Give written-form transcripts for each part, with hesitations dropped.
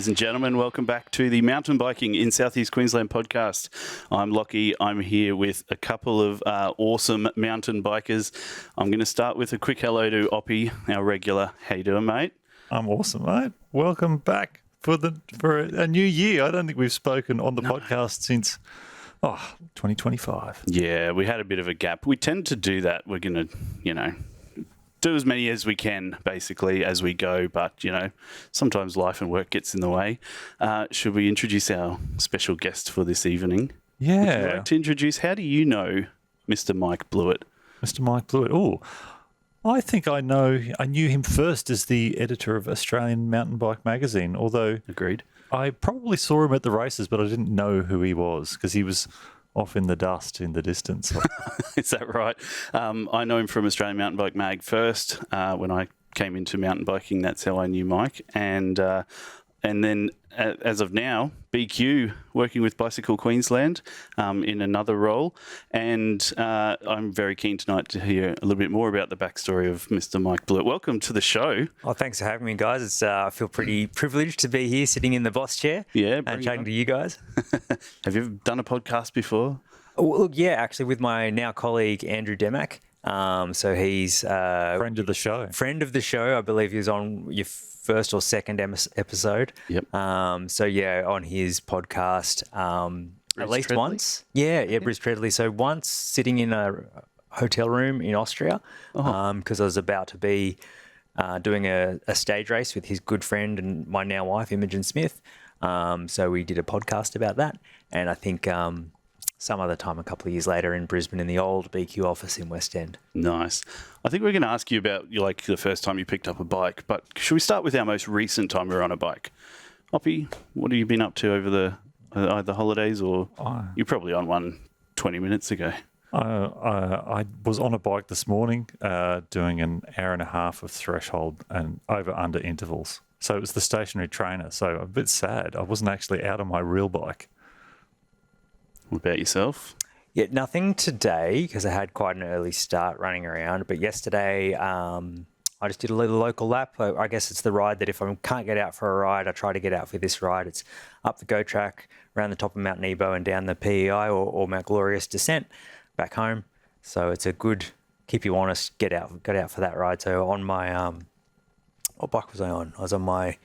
Ladies and gentlemen, welcome back to the Mountain Biking in South East Queensland podcast. I'm Lachie. I'm here with a couple of awesome mountain bikers. I'm going to start with a quick hello to Oppy, our regular. How you doing, mate? I'm awesome, mate. Welcome back for a new year. I don't think we've spoken on the podcast since 2025. Yeah, we had a bit of a gap. We tend to do that. We're going to, do as many as we can, basically, as we go. But, sometimes life and work gets in the way. Should we introduce our special guest for this evening? Yeah. Would you like to introduce, how do you know Mr. Mike Blewitt? Mr. Mike Blewitt. Oh, I think I knew him first as the editor of Australian Mountain Bike Magazine, although Agreed. I probably saw him at the races, but I didn't know who he was because he was off in the dust in the distance. Is that right? I know him from Australian Mountain Bike Mag first. When I came into mountain biking, that's how I knew Mike. And then, as of now, BQ, working with Bicycle Queensland in another role. And I'm very keen tonight to hear a little bit more about the backstory of Mr. Mike Blewitt. Welcome to the show. Oh, thanks for having me, guys. I feel pretty privileged to be here sitting in the boss chair and chatting to you guys. Have you ever done a podcast before? Well, look, yeah, actually with my now colleague, Andrew Demack. So he's Friend of the show. Friend of the show. I believe he was on your first or second episode. Yep. So yeah, on his podcast, at least Treadley? once. Yeah, Bruce Treadley. So once sitting in a hotel room in Austria, because I was about to be doing a stage race with his good friend and my now wife, Imogen Smith. So we did a podcast about that, and I think some other time a couple of years later in Brisbane in the old BQ office in West End. Nice. I think we're going to ask you about the first time you picked up a bike, but should we start with our most recent time we were on a bike? Oppy, what have you been up to over the either holidays or you're probably on one 20 minutes ago? I was on a bike this morning doing an hour and a half of threshold and over-under intervals. So it was the stationary trainer. So I'm a bit sad. I wasn't actually out on my real bike. What about yourself? Yeah, nothing today because I had quite an early start running around. But yesterday, I just did a little local lap. I guess it's the ride that if I can't get out for a ride, I try to get out for this ride. It's up the Go track, around the top of Mount Nebo and down the PEI or Mount Glorious descent back home. So it's a good, keep you honest, get out for that ride. So on my, what bike was I on? I was on my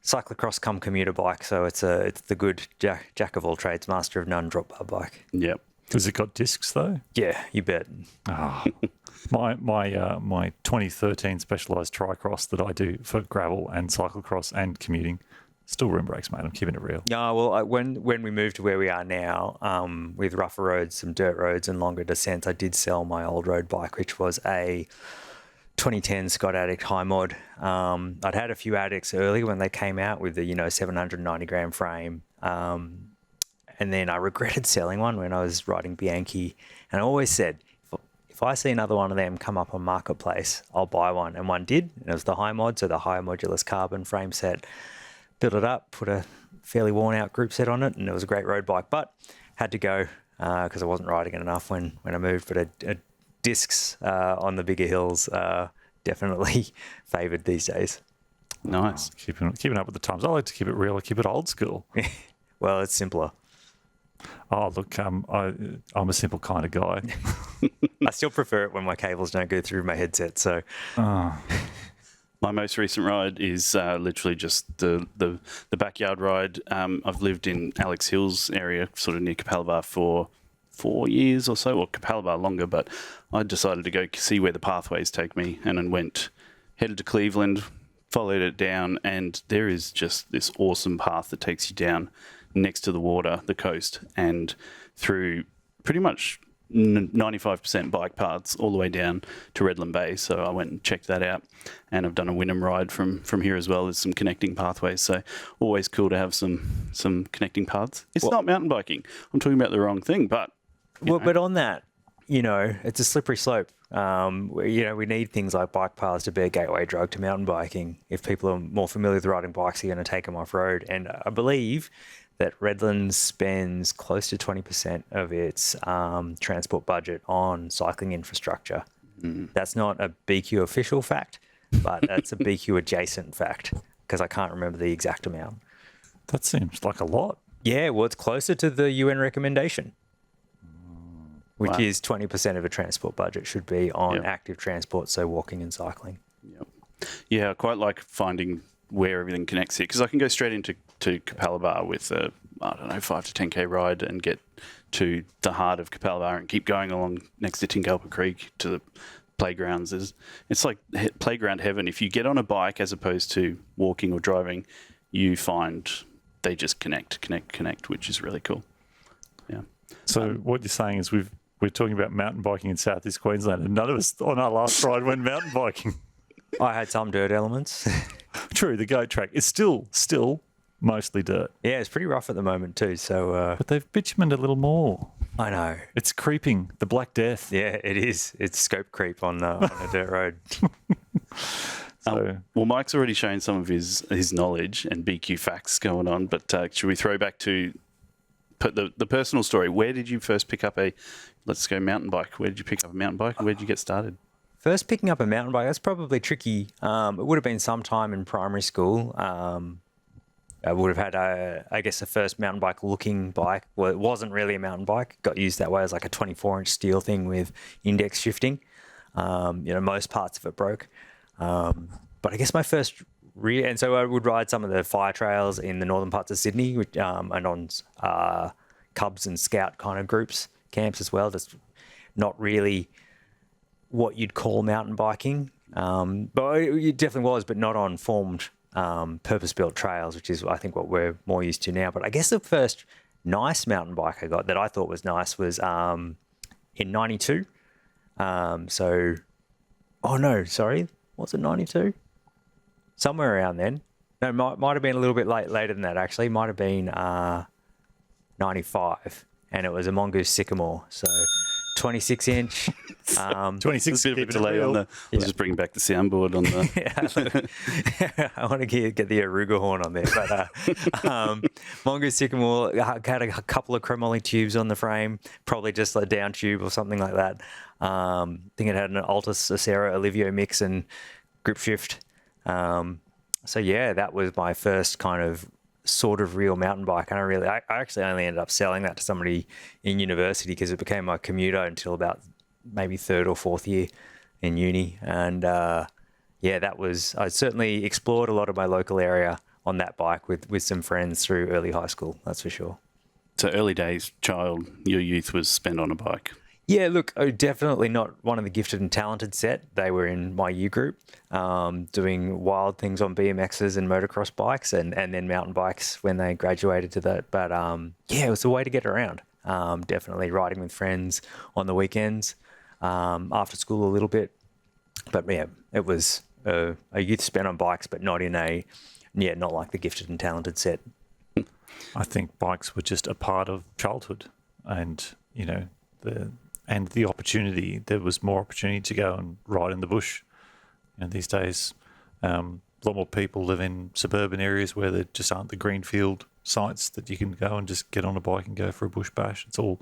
cyclocross cum commuter bike, so it's the good jack of all trades, master of none drop bar bike. Yep. Has it got discs though? Yeah, you bet. My 2013 Specialized Tricross that I do for gravel and cyclocross and commuting, still rim brakes, mate. I'm keeping it real. Yeah, well, when we moved to where we are now, with rougher roads, some dirt roads and longer descents, I did sell my old road bike, which was a 2010 Scott Addict High Mod. I'd had a few Addicts early when they came out with the 790 gram frame, and then I regretted selling one when I was riding Bianchi. And I always said, if I see another one of them come up on Marketplace, I'll buy one. And one did. And it was the High Mod, so the high modulus carbon frame set. Built it up, put a fairly worn out group set on it, and it was a great road bike. But had to go because I wasn't riding it enough when I moved. But discs on the bigger hills definitely favoured these days. Nice. Keeping up with the times. I like to keep it real. I keep it old school. Well, it's simpler. Oh, look, I'm a simple kind of guy. I still prefer it when my cables don't go through my headset. So, My most recent ride is literally just the backyard ride. I've lived in Alex Hills area, sort of near Capalaba for 4 years or so, or Capalaba longer, but I decided to go see where the pathways take me, and then headed to Cleveland, followed it down, and there is just this awesome path that takes you down next to the water, the coast, and through pretty much 95% bike paths all the way down to Redland Bay. So I went and checked that out, and I've done a Wynnum ride from here as well as some connecting pathways. So always cool to have some connecting paths. It's not mountain biking. I'm talking about the wrong thing, but but on that, it's a slippery slope. We need things like bike paths to be a gateway drug to mountain biking. If people are more familiar with riding bikes, they're going to take them off road. And I believe that Redlands spends close to 20% of its transport budget on cycling infrastructure. That's not a BQ official fact, but that's a BQ adjacent fact because I can't remember the exact amount. That seems like a lot. Yeah, well, it's closer to the UN recommendation, which Wow. is 20% of a transport budget should be on Yep. active transport, so walking and cycling. Yep. Yeah, I quite like finding where everything connects here because I can go straight into Capalaba with a, 5 to 10K ride and get to the heart of Capalaba and keep going along next to Tingalpa Creek to the playgrounds. It's like playground heaven. If you get on a bike as opposed to walking or driving, you find they just connect, which is really cool. Yeah. So what you're saying is we're talking about mountain biking in South East Queensland, and none of us on our last ride went mountain biking. I had some dirt elements. True, the goat track is still mostly dirt, Yeah, it's pretty rough at the moment too. So but they've bitumened a little more. I know. It's creeping, the Black Death. Yeah, it is. It's scope creep on a dirt road. So Well, Mike's already shown some of his knowledge and BQ facts going on, but should we throw back to the personal story? Where did you first pick up let's go mountain bike? Where did you pick up a mountain bike and where did you get started? First picking up a mountain bike, that's probably tricky. It would have been sometime in primary school. I would have had, a first mountain bike looking bike. Well, it wasn't really a mountain bike. Got used that way as like a 24-inch steel thing with index shifting. Most parts of it broke. But I guess my first and so I would ride some of the fire trails in the northern parts of Sydney, and on Cubs and Scout kind of camps as well. That's not really what you'd call mountain biking, but it definitely was, but not on formed, purpose-built trails, which is I think what we're more used to now. But I guess the first nice mountain bike I got that I thought was nice was in '92. Was it 92? Somewhere around then. No, might have been a little bit later than that, actually. Might have been 95. And it was a Mongoose Sycamore. So 26-inch. 26 There's a bit of a delay on the... Let's just bring back the soundboard on the... I want to get the Aruga horn on there. But Mongoose Sycamore had a couple of chromoly tubes on the frame, probably just a down tube or something like that. I think it had an Altus Acera Olivio mix and grip shift. So yeah, that was my first kind of sort of real mountain bike. And I actually only ended up selling that to somebody in university because it became my commuter until about maybe third or fourth year in uni. And I certainly explored a lot of my local area on that bike with some friends through early high school, that's for sure. So early days, your youth was spent on a bike. Yeah, look, definitely not one of the gifted and talented set. They were in my U group, doing wild things on BMXs and motocross bikes and then mountain bikes when they graduated to that. But it was a way to get around. Definitely riding with friends on the weekends, after school a little bit. But yeah, it was a youth spent on bikes, but not not like the gifted and talented set. I think bikes were just a part of childhood, and the opportunity. There was more opportunity to go and ride in the bush. These days, a lot more people live in suburban areas where there just aren't the greenfield sites that you can go and just get on a bike and go for a bush bash. It's all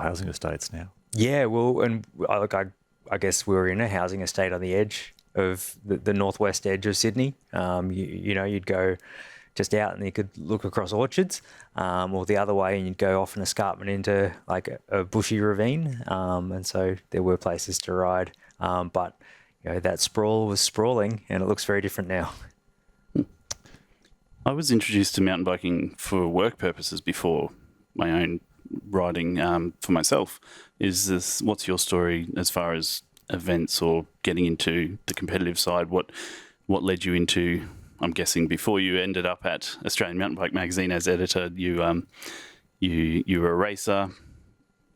housing estates now. Yeah, well, and I guess we were in a housing estate on the edge of the northwest edge of Sydney. You'd go just out and you could look across orchards, or the other way and you'd go off an escarpment into like a bushy ravine. And so there were places to ride. But that sprawl was sprawling and it looks very different now. I was introduced to mountain biking for work purposes before my own riding for myself. What's your story as far as events or getting into the competitive side? What led you into, I'm guessing before you ended up at Australian Mountain Bike Magazine as editor, you were a racer.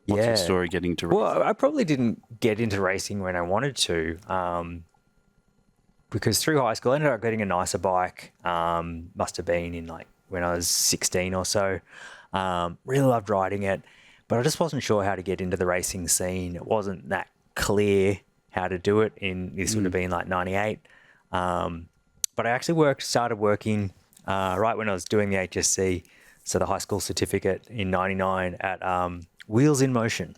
What's your story getting to racing? Well, I probably didn't get into racing when I wanted to, because through high school I ended up getting a nicer bike. Must have been in when I was 16 or so. Really loved riding it, but I just wasn't sure how to get into the racing scene. It wasn't that clear how to do it. This would have been 98. But I actually started working right when I was doing the HSC, so the high school certificate in 99 at Wheels in Motion,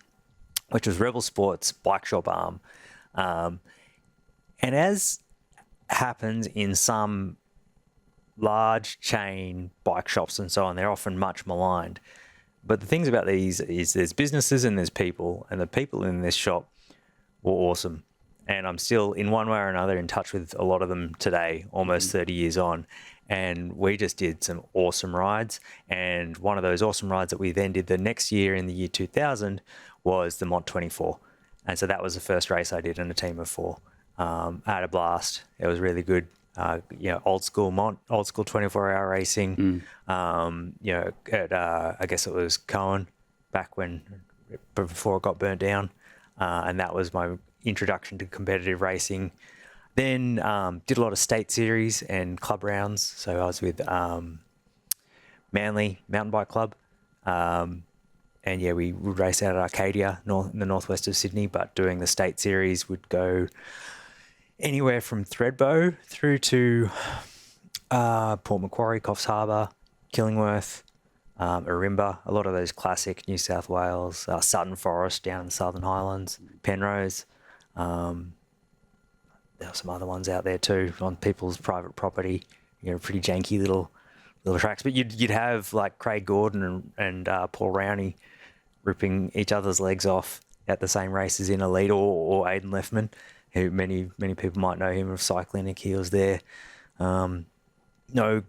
which was Rebel Sports bike shop arm. And as happens in some large chain bike shops and so on. They're often much maligned. But the things about these is there's businesses and there's people, and the people in this shop were awesome. And I'm still, in one way or another, in touch with a lot of them today, almost 30 years on. And we just did some awesome rides. And one of those awesome rides that we then did the next year in the year 2000 was the Mont 24. And so that was the first race I did in a team of 4. I had a blast. It was really good. Old school 24-hour racing. I guess it was Cohen back before it got burnt down. And that was my introduction to competitive racing. Then did a lot of state series and club rounds. So I was with Manly Mountain Bike Club. We would race out at Arcadia, in the northwest of Sydney, but doing the state series would go anywhere from Thredbo through to Port Macquarie, Coffs Harbour, Killingworth, Ourimbah, a lot of those classic New South Wales, Sutton Forest down in the Southern Highlands, Penrose. There were some other ones out there too on people's private property. Pretty janky little tracks. But you'd have like Craig Gordon and Paul Rowney ripping each other's legs off at the same races in Elite, or Aidan Leffman, who many people might know him of cycling. He was there. No,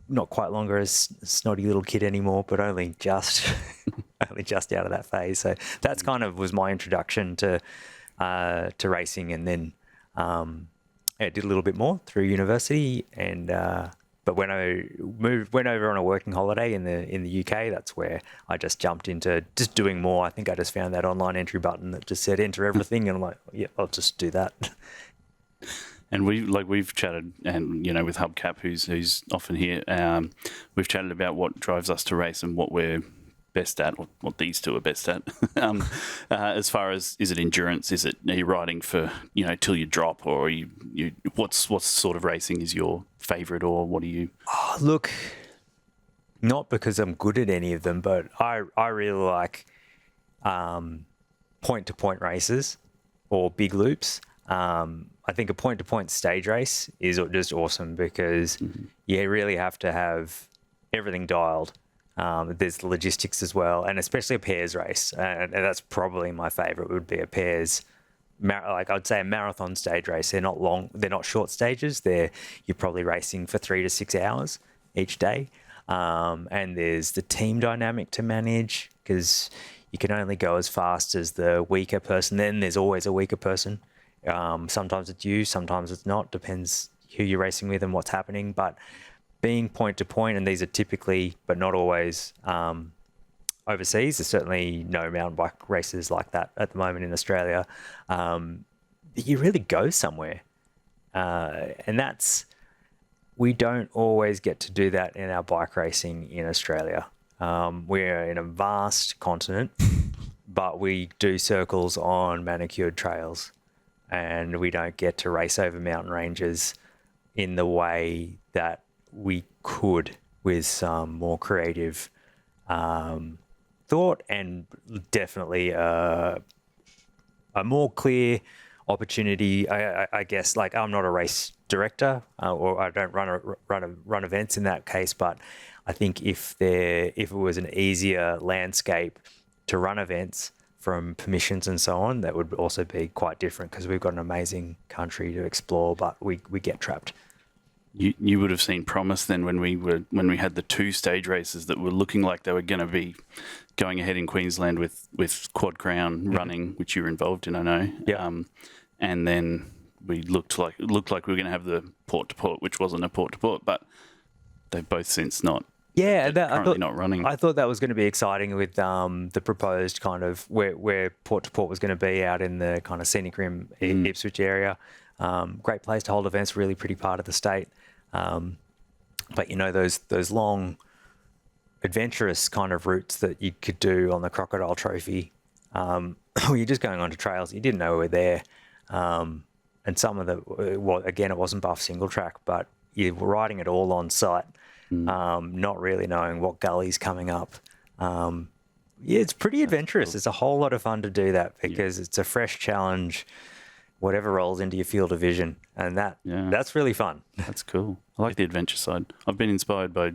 not quite longer as snotty little kid anymore, but only just out of that phase. So that's kind of was my introduction to racing, and then I did a little bit more through university, and but when I went over on a working holiday in the UK, that's where I just jumped into just doing more. I think I just found that online entry button that just said enter everything, and I'm like, yeah, I'll just do that. And we've chatted, and with Hubcap, who's often here, we've chatted about what drives us to race and what we're best at, what these two are best at. As far as, is it endurance? Are you riding for till you drop, or are you what sort of racing is your favourite, or what do you? Oh, look, not because I'm good at any of them, but I really like point-to-point races or big loops. I think a point-to-point stage race is just awesome because you really have to have everything dialed. There's the logistics as well, and especially a pairs race. And that's probably my favourite, would be a pairs. I'd say a marathon stage race. They're not long, they're not short stages. You're probably racing for 3 to 6 hours each day. And there's the team dynamic to manage, because you can only go as fast as the weaker person. Then there's always a weaker person. Sometimes it's you, sometimes it's not. Depends who you're racing with and what's happening. But being point to point, and these are typically, but not always, overseas. There's certainly no mountain bike races like that at the moment in Australia. You really go somewhere. And we don't always get to do that in our bike racing in Australia. We're in a vast continent, but we do circles on manicured trails, and we don't get to race over mountain ranges in the way that we could with some more creative thought, and definitely a more clear opportunity. I guess, like, I'm not a race director, or I don't run events in that case, but I think if it was an easier landscape to run events from permissions and so on, that would also be quite different, because we've got an amazing country to explore, but we get trapped. You would have seen promise then when we had the 2 stage races that were looking like they were going to be going ahead in Queensland with Quad Crown running, which you were involved in, I know. Yeah. And then we looked like we were going to have the port to port, which wasn't a port to port, but they've both since not. Yeah, currently not running. I thought that was going to be exciting with the proposed kind of where port to port was going to be out in the kind of scenic rim Ipswich area. Great place to hold events, really pretty part of the state. But those long, adventurous kind of routes that you could do on the Crocodile Trophy, you're just going onto trails you didn't know were there. And some of again, it wasn't buff single track, but you were riding it all on site. Not really knowing what gully's coming up. It's pretty adventurous. Cool. It's a whole lot of fun to do that, because it's a fresh challenge whatever rolls into your field of vision. And that's really fun. That's cool. I like the adventure side. I've been inspired by,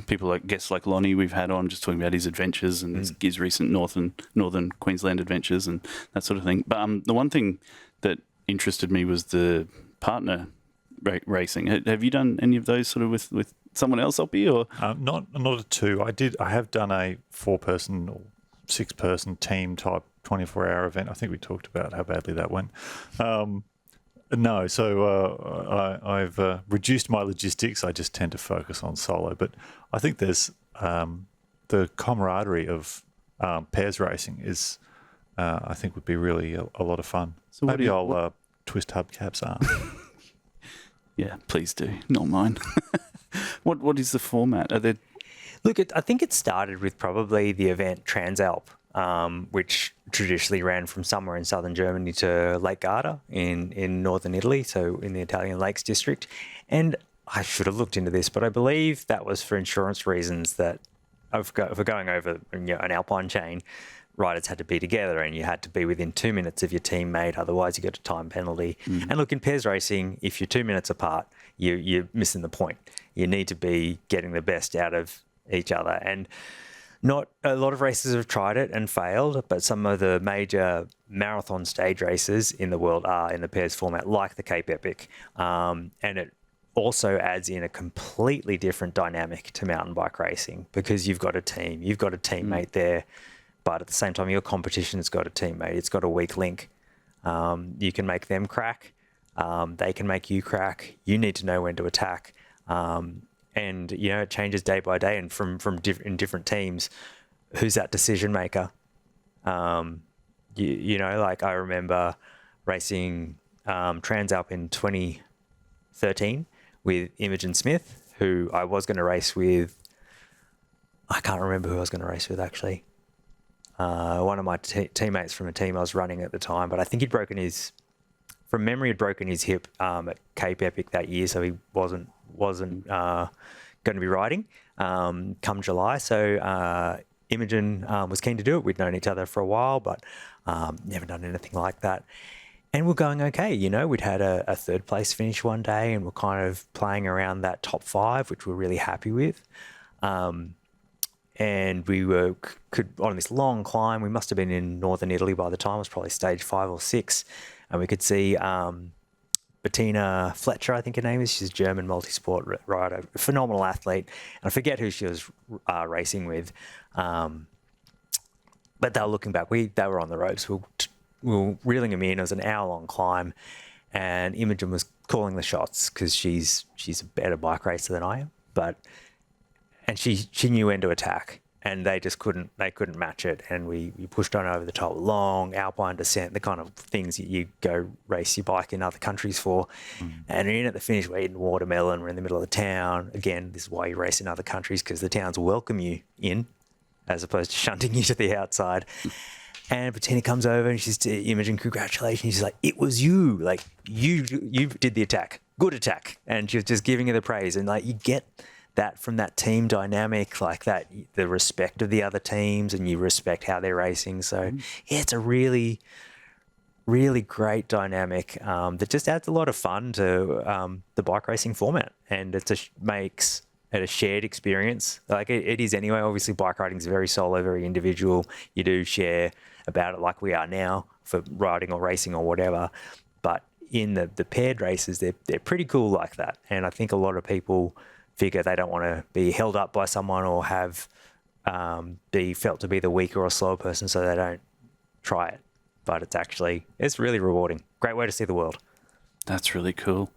people like guests like Lonnie we've had on, just talking about his adventures and his recent northern Queensland adventures and that sort of thing. But the one thing that interested me was the partner racing. Have you done any of those sort of with someone else, Oppy, or not a two? I have done a 4-person or 6-person team type 24-hour event. I think we talked about how badly that went. No, so I've reduced my logistics. I just tend to focus on solo. But I think there's the camaraderie of pairs racing is, I think, would be really a lot of fun. So maybe I'll twist hubcaps arm. Yeah, please do. Not mine. What is the format? Are there? Look, I think it started with probably the event Transalp, which traditionally ran from somewhere in southern Germany to Lake Garda in northern Italy, so in the Italian Lakes district. And I should have looked into this, but I believe that was for insurance reasons that for going over an alpine chain, riders had to be together and you had to be within 2 minutes of your teammate, otherwise you get a time penalty. And look, in pairs racing, if you're 2 minutes apart, you're missing the point. You need to be getting the best out of each other. And not a lot of races have tried it and failed, but some of the major marathon stage races in the world are in the pairs format, like the Cape Epic. And it also adds in a completely different dynamic to mountain bike racing because you've got a team, you've got a teammate there, but at the same time, your competition has got a teammate. It's got a weak link. You can make them crack. They can make you crack. You need to know when to attack. And, it changes day by day and from in different teams, who's that decision maker? Like I remember racing Transalp in 2013 with Imogen Smith, who I was going to race with. I can't remember who I was going to race with, actually. One of my teammates from a team I was running at the time, but I think he'd broken his hip at Cape Epic that year, so he wasn't going to be riding come July. So Imogen was keen to do it. We'd known each other for a while, but never done anything like that. And we're going okay. We'd had a third place finish one day and we're kind of playing around that top 5, which we're really happy with. And we could on this long climb. We must have been in northern Italy by the time. It was probably stage 5 or 6. And we could see Bettina Fletcher, I think her name is. She's a German multi-sport rider, a phenomenal athlete. And I forget who she was racing with. But they were looking back. They were on the ropes. We were reeling them in. It was an hour-long climb. And Imogen was calling the shots because she's a better bike racer than I am. And she knew when to attack. And they just couldn't match it. And we pushed on over the top, long alpine descent, the kind of things you go race your bike in other countries for. And in at the finish, we're eating watermelon. We're in the middle of the town. Again, this is why you race in other countries, because the towns welcome you in as opposed to shunting you to the outside. And Bettina comes over and she's to Imogen, congratulations. She's like, it was you. Like, you did the attack. Good attack. And she was just giving her the praise. And like, you get that from that team dynamic, like that, the respect of the other teams, and you respect how they're racing. So yeah, it's a really, really great dynamic that just adds a lot of fun to the bike racing format, and it makes it a shared experience. Like it is anyway. Obviously, bike riding is very solo, very individual. You do share about it like we are now for riding or racing or whatever, but in the paired races, they're pretty cool like that. And I think a lot of people figure they don't want to be held up by someone or have be felt to be the weaker or slower person, so they don't try it. But it's really rewarding. Great way to see the world. That's really cool.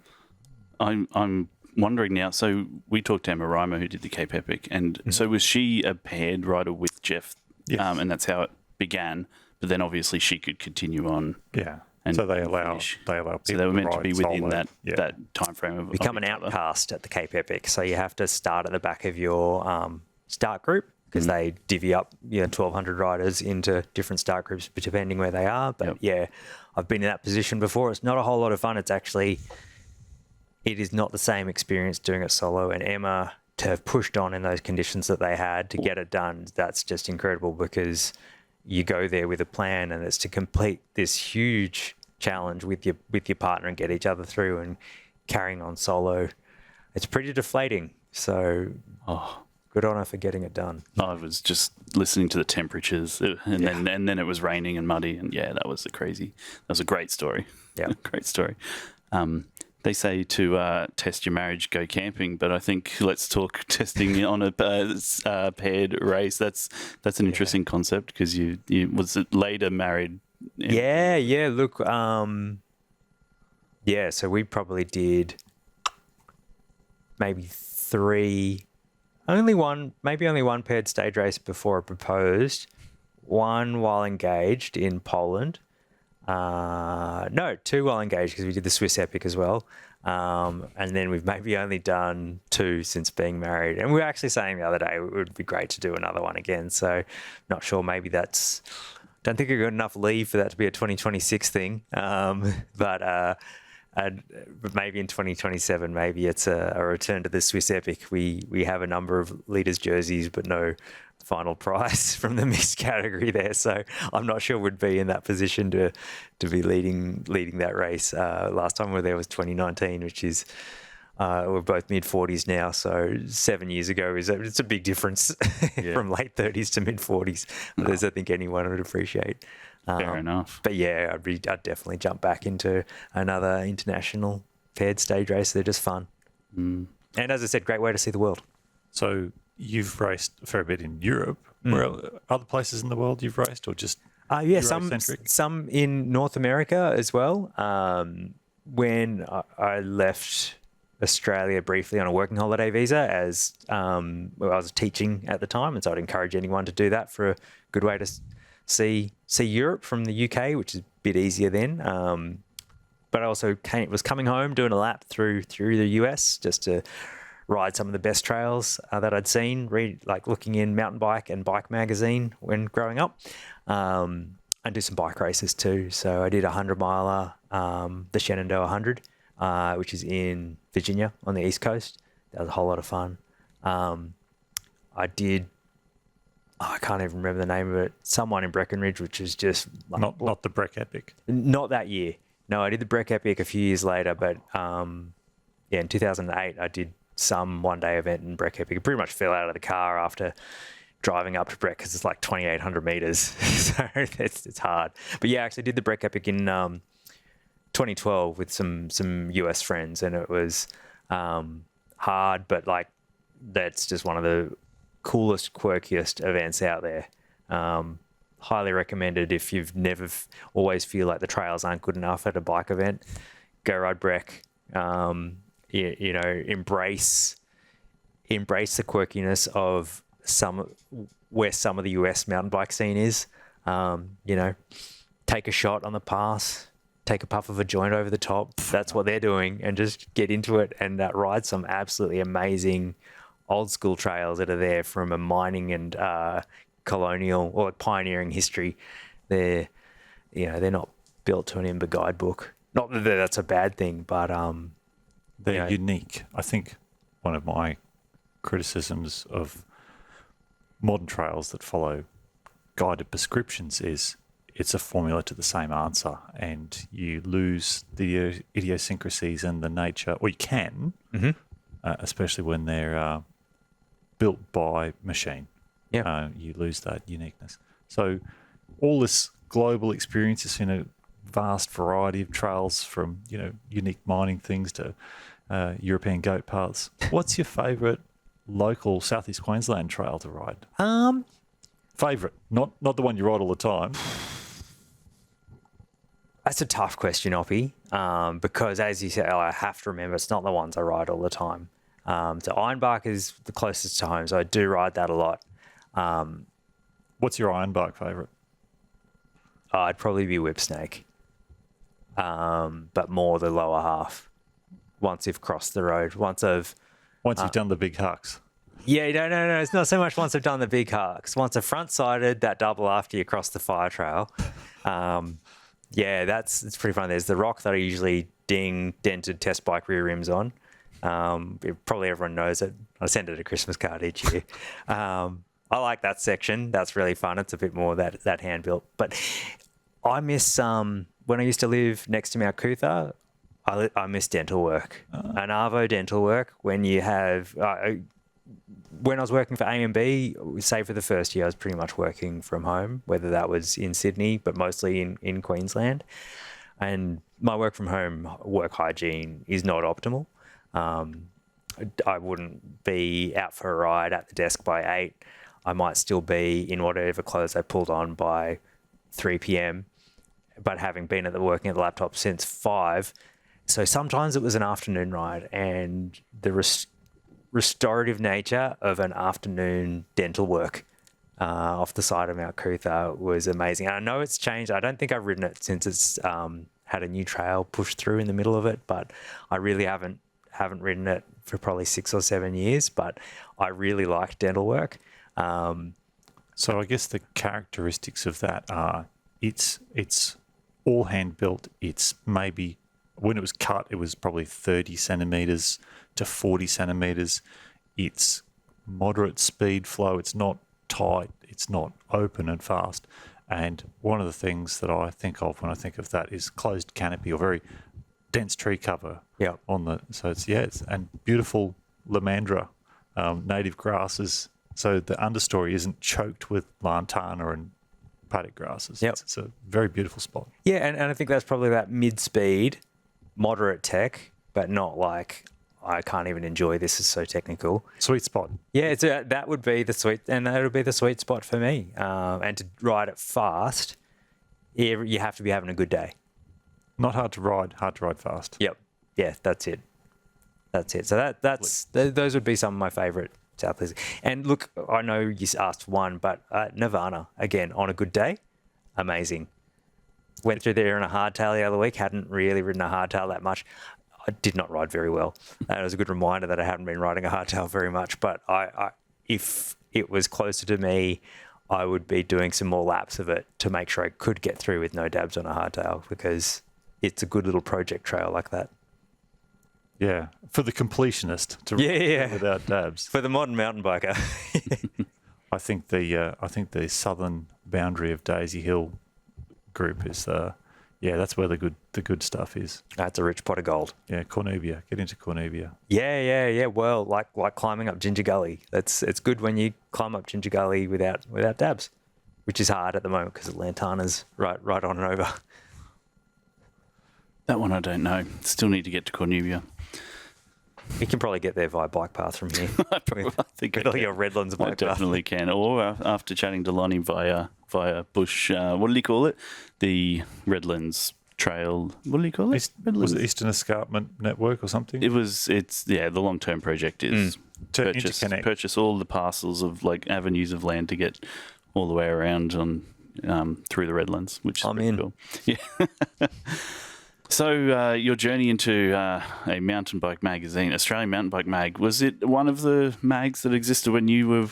I'm wondering now, so we talked to Emma Reimer, who did the Cape Epic, and so was she a paired rider with Jeff? Yes. And that's how it began, but then obviously she could continue on. Yeah. And so they allow people so they were meant to be within solo. that time frame of become an outcast at the Cape Epic. So you have to start at the back of your start group, because they divvy up 1,200 riders into different start groups depending where they are. But yeah, I've been in that position before. It's not a whole lot of fun. It is not the same experience doing it solo. And Emma, to have pushed on in those conditions that they had to get it done, that's just incredible, because you go there with a plan and it's to complete this huge challenge with your partner and get each other through, and carrying on solo, it's pretty deflating. So good on her for getting it done. I was just listening to the temperatures, and then it was raining and muddy, and that was a great story. Yeah, great story. They say to test your marriage, go camping, but I think let's talk testing on a paired race. That's an interesting concept, because you was it later married? Yeah. Look, so we probably did maybe only one paired stage race before I proposed. One while engaged in Poland. No, two while engaged, because we did the Swiss Epic as well. And then we've maybe only done two since being married. And we were actually saying the other day it would be great to do another one again. So not sure, maybe don't think I've got enough leave for that to be a 2026 thing. But maybe in 2027, maybe it's a return to the Swiss Epic. We have a number of leaders' jerseys, but no final prize from the mixed category there. So I'm not sure we'd be in that position to be leading that race. Last time we were there was 2019, which is we're both mid-40s now. So 7 years ago it's a big difference from late 30s to mid-40s, as I think anyone would appreciate. Fair enough. But yeah, I'd definitely jump back into another international paired stage race. They're just fun. And as I said, great way to see the world. So you've raced a fair bit in Europe. Where other places in the world you've raced, or just some in North America as well. When I left Australia briefly on a working holiday visa, as I was teaching at the time, and so I'd encourage anyone to do that for a good way to see Europe from the UK, which is a bit easier then. But I also was coming home, doing a lap through the US just to ride some of the best trails that I'd seen, looking in Mountain Bike and Bike magazine when growing up, and do some bike races too. So I did a 100-miler, the Shenandoah 100, which is in Virginia on the East Coast. That was a whole lot of fun. I did, I can't even remember the name of it, someone in Breckenridge, which is just... Not the Breck Epic. Not that year. No, I did the Breck Epic a few years later, but in 2008 I did some one-day event in Breck Epic. I pretty much fell out of the car after driving up to Breck, because it's like 2,800 metres, so it's hard. But yeah, I actually did the Breck Epic in 2012 with some US friends, and it was hard, but that's just one of the coolest, quirkiest events out there. Highly recommended if you've never always feel like the trails aren't good enough at a bike event. Go ride Breck. Embrace the quirkiness of where some of the US mountain bike scene is. Take a shot on the pass, take a puff of a joint over the top. That's what they're doing, and just get into it and ride some absolutely amazing old school trails that are there from a mining and colonial or pioneering history. They're not built to an IMBA guidebook. Not that that's a bad thing, but they're unique. I think one of my criticisms of modern trails that follow guided prescriptions is it's a formula to the same answer, and you lose the idiosyncrasies and the nature, or you can, especially when they're built by machine. Yeah, you lose that uniqueness. So all this global experience is in a vast variety of trails, from unique mining things to European goat paths. What's your favourite local South East Queensland trail to ride? Favourite, not the one you ride all the time. That's a tough question, Oppy, because as you said, I have to remember it's not the ones I ride all the time. So Ironbark is the closest to home, so I do ride that a lot. What's your Ironbark favourite? I'd probably be Whipsnake, but more the lower half. Once you've crossed the road, once you've done the big hucks. Yeah, no. It's not so much once I've done the big hucks. Once I've front-sided that double after you cross the fire trail. It's pretty fun. There's the rock that I usually ding dented test bike rear rims on. Probably everyone knows it. I send it a Christmas card each year. I like that section. That's really fun. It's a bit more that hand built. But I miss when I used to live next to Mount Cootha. I miss dental work. An Arvo dental work when you have. When I was working for A&B, say for the first year, I was pretty much working from home, whether that was in Sydney, but mostly in Queensland. And my work from home, work hygiene is not optimal. I wouldn't be out for a ride at the desk by 8. I might still be in whatever clothes I pulled on by 3 p.m. But having been working at the laptop since 5, so sometimes it was an afternoon ride, and the restorative nature of an afternoon dental work off the side of Mount Cootha was amazing. And I know it's changed. I don't think I've ridden it since it's had a new trail pushed through in the middle of it, but I really haven't ridden it for probably 6 or 7 years. But I really like dental work. So I guess the characteristics of that are it's all hand built. It's maybe when it was cut, it was probably 30 centimeters to 40 centimeters. It's moderate speed flow. It's not tight. It's not open and fast. And one of the things that I think of when I think of that is closed canopy or very dense tree cover. Yeah. So it's and beautiful lamandra, native grasses. So the understory isn't choked with lantana and paddock grasses. Yep. It's a very beautiful spot. Yeah, and I think that's probably that mid-speed, moderate tech, but not like I can't even enjoy this. Is so technical. Sweet spot. Yeah, that would be the sweet, and that would be the sweet spot for me. And to ride it fast, you have to be having a good day. Not hard to ride fast. Yep. Yeah, that's it. So those would be some of my favourite South East. And look, I know you asked one, but Nirvana, again, on a good day, amazing. Went through there in a hardtail the other week, hadn't really ridden a hardtail that much. I did not ride very well. And it was a good reminder that I haven't been riding a hardtail very much. But I if it was closer to me, I would be doing some more laps of it to make sure I could get through with no dabs on a hardtail, because it's a good little project trail like that. Yeah, for the completionist to ride without dabs. For the modern mountain biker. I think the southern boundary of Daisy Hill group is that's where the good stuff is. That's a rich pot of gold. Yeah, Cornubia. Get into Cornubia. Yeah. Well, like climbing up Ginger Gully. It's good when you climb up Ginger Gully without dabs, which is hard at the moment because the Lantana's right on and over. That one I don't know. Still need to get to Cornubia. You can probably get there via bike path from here. I think with all your Redlands bike path. I definitely can. Or after chatting to Lonnie via Bush, what did he call it? The Redlands Trail. What did he call it? Was it Eastern Escarpment Network or something? The long-term project is purchase all the parcels of like avenues of land to get all the way around on through the Redlands, which is pretty cool. Yeah. So your journey into a mountain bike magazine, Australian Mountain Bike Mag, was it one of the mags that existed when you were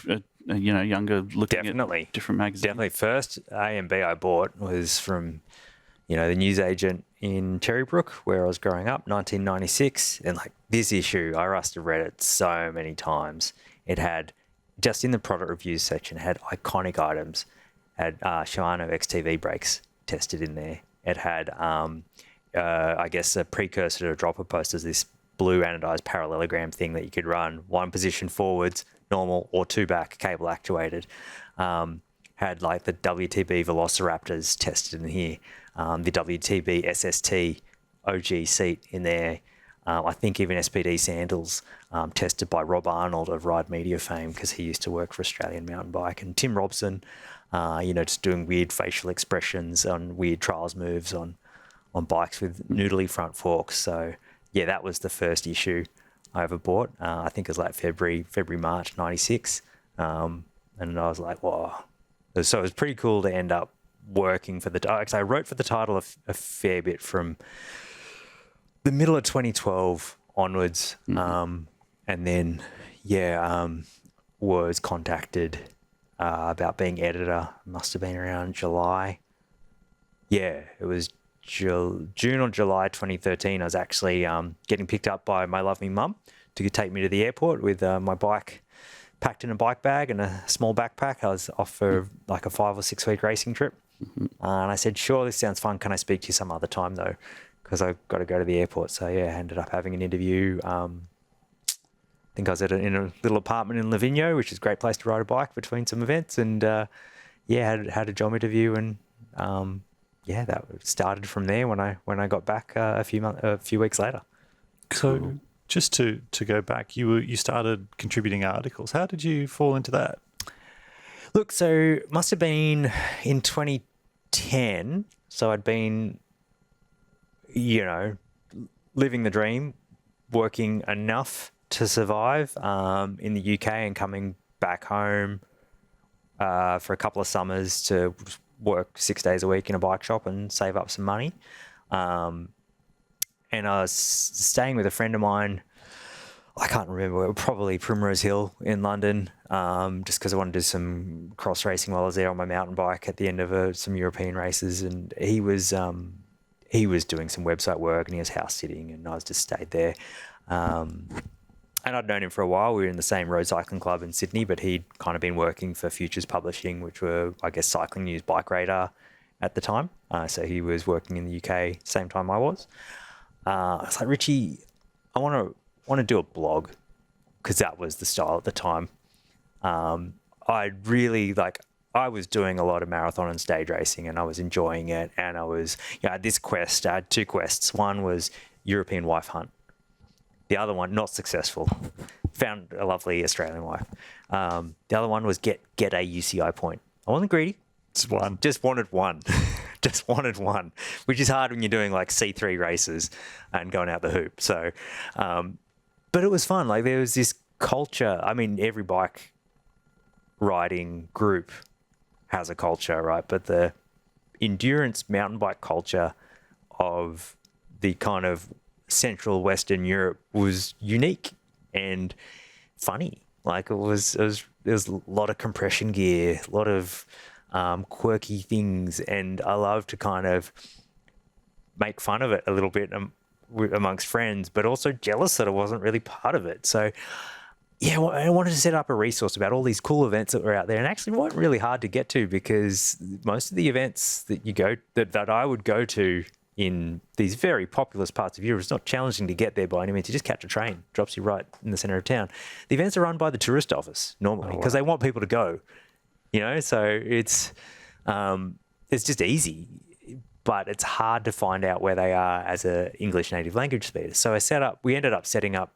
younger, looking at different magazines? Definitely. First A&B I bought was from the newsagent in Cherrybrook where I was growing up, 1996, and like this issue I must have read it so many times. It had, just in the product reviews section, it had iconic items. It had Shimano XTV brakes tested in there. It had I guess a precursor to a dropper post is this blue anodized parallelogram thing that you could run one position forwards, normal, or two back, cable actuated. Had like the WTB Velociraptors tested in here, the WTB SST OG seat in there. I think even SPD sandals tested by Rob Arnold of Ride Media fame, because he used to work for Australian Mountain Bike, and Tim Robson, just doing weird facial expressions on weird trials moves on bikes with noodly front forks. So yeah, that was the first issue I ever bought. I think it was like February, March 96. And I was like, wow. So it was pretty cool to end up working for I wrote for the title a fair bit from the middle of 2012 onwards. And then, was contacted about being editor. Must have been around July. Yeah, it was June or July 2013. I was actually getting picked up by my lovely mum to take me to the airport with my bike packed in a bike bag and a small backpack. I was off for like a 5 or 6 week racing trip. And I said, sure, this sounds fun. Can I speak to you some other time though? Because I've got to go to the airport. So yeah, I ended up having an interview. I think I was in a little apartment in Lavigno, which is a great place to ride a bike between some events. And had a job interview, and that started from there when I got back a few weeks later. So just to go back, you started contributing articles. How did you fall into that? Look, so must have been in 2010. So I'd been, living the dream, working enough to survive in the UK and coming back home for a couple of summers to work 6 days a week in a bike shop and save up some money. And I was staying with a friend of mine. I can't remember, probably Primrose Hill in London, just because I wanted to do some cross racing while I was there on my mountain bike at the end of some European races. And he was doing some website work, and he was house sitting, and I was just stayed there. And I'd known him for a while. We were in the same road cycling club in Sydney, but he'd kind of been working for Futures Publishing, which were, I guess, Cycling News Bike Radar at the time. So he was working in the UK same time I was. I was like, Richie, I want to do a blog, because that was the style at the time. I was doing a lot of marathon and stage racing, and I was enjoying it. And I was, I had two quests. One was European wife hunt. The other one, not successful. Found a lovely Australian wife. The other one was get a UCI point. I wasn't greedy. Just one. Just wanted one. Just wanted one, which is hard when you're doing like C3 races and going out the hoop. So, but it was fun. Like, there was this culture. I mean, every bike riding group has a culture, right? But the endurance mountain bike culture of the kind of Central Western Europe was unique and funny. Like, there was a lot of compression gear, a lot of quirky things, and I love to kind of make fun of it a little bit amongst friends, but also jealous that I wasn't really part of it. So yeah, I wanted to set up a resource about all these cool events that were out there, and actually weren't really hard to get to, because most of the events that I would go to in these very populous parts of Europe, it's not challenging to get there by any means. You just catch a train, drops you right in the centre of town. The events are run by the tourist office normally, because they want people to go. So it's just easy, but it's hard to find out where they are as a English native language speaker. So we ended up setting up,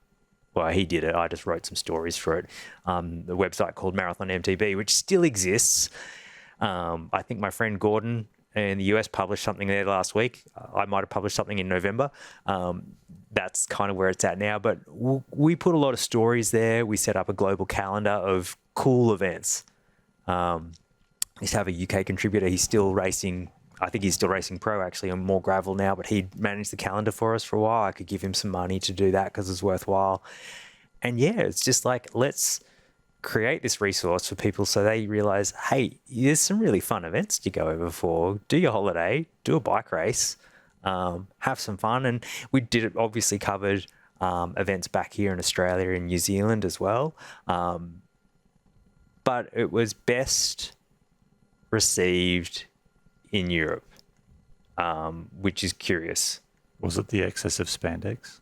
well, he did it. I just wrote some stories for it. The website called Marathon MTB, which still exists. I think my friend Gordon in the US published something there last week. I might have published something in November. That's kind of where it's at now. But we put a lot of stories there. We set up a global calendar of cool events. I used to have a UK contributor. He's still racing. I think he's still racing pro, actually, on more gravel now, but he managed the calendar for us for a while. I could give him some money to do that because it's worthwhile. And yeah, it's just like, let's create this resource for people so they realize, hey, there's some really fun events to go over for. Do your holiday, do a bike race, have some fun. And we did it, obviously covered events back here in Australia and New Zealand as well. But it was best received in Europe, which is curious. Was it the excess of spandex?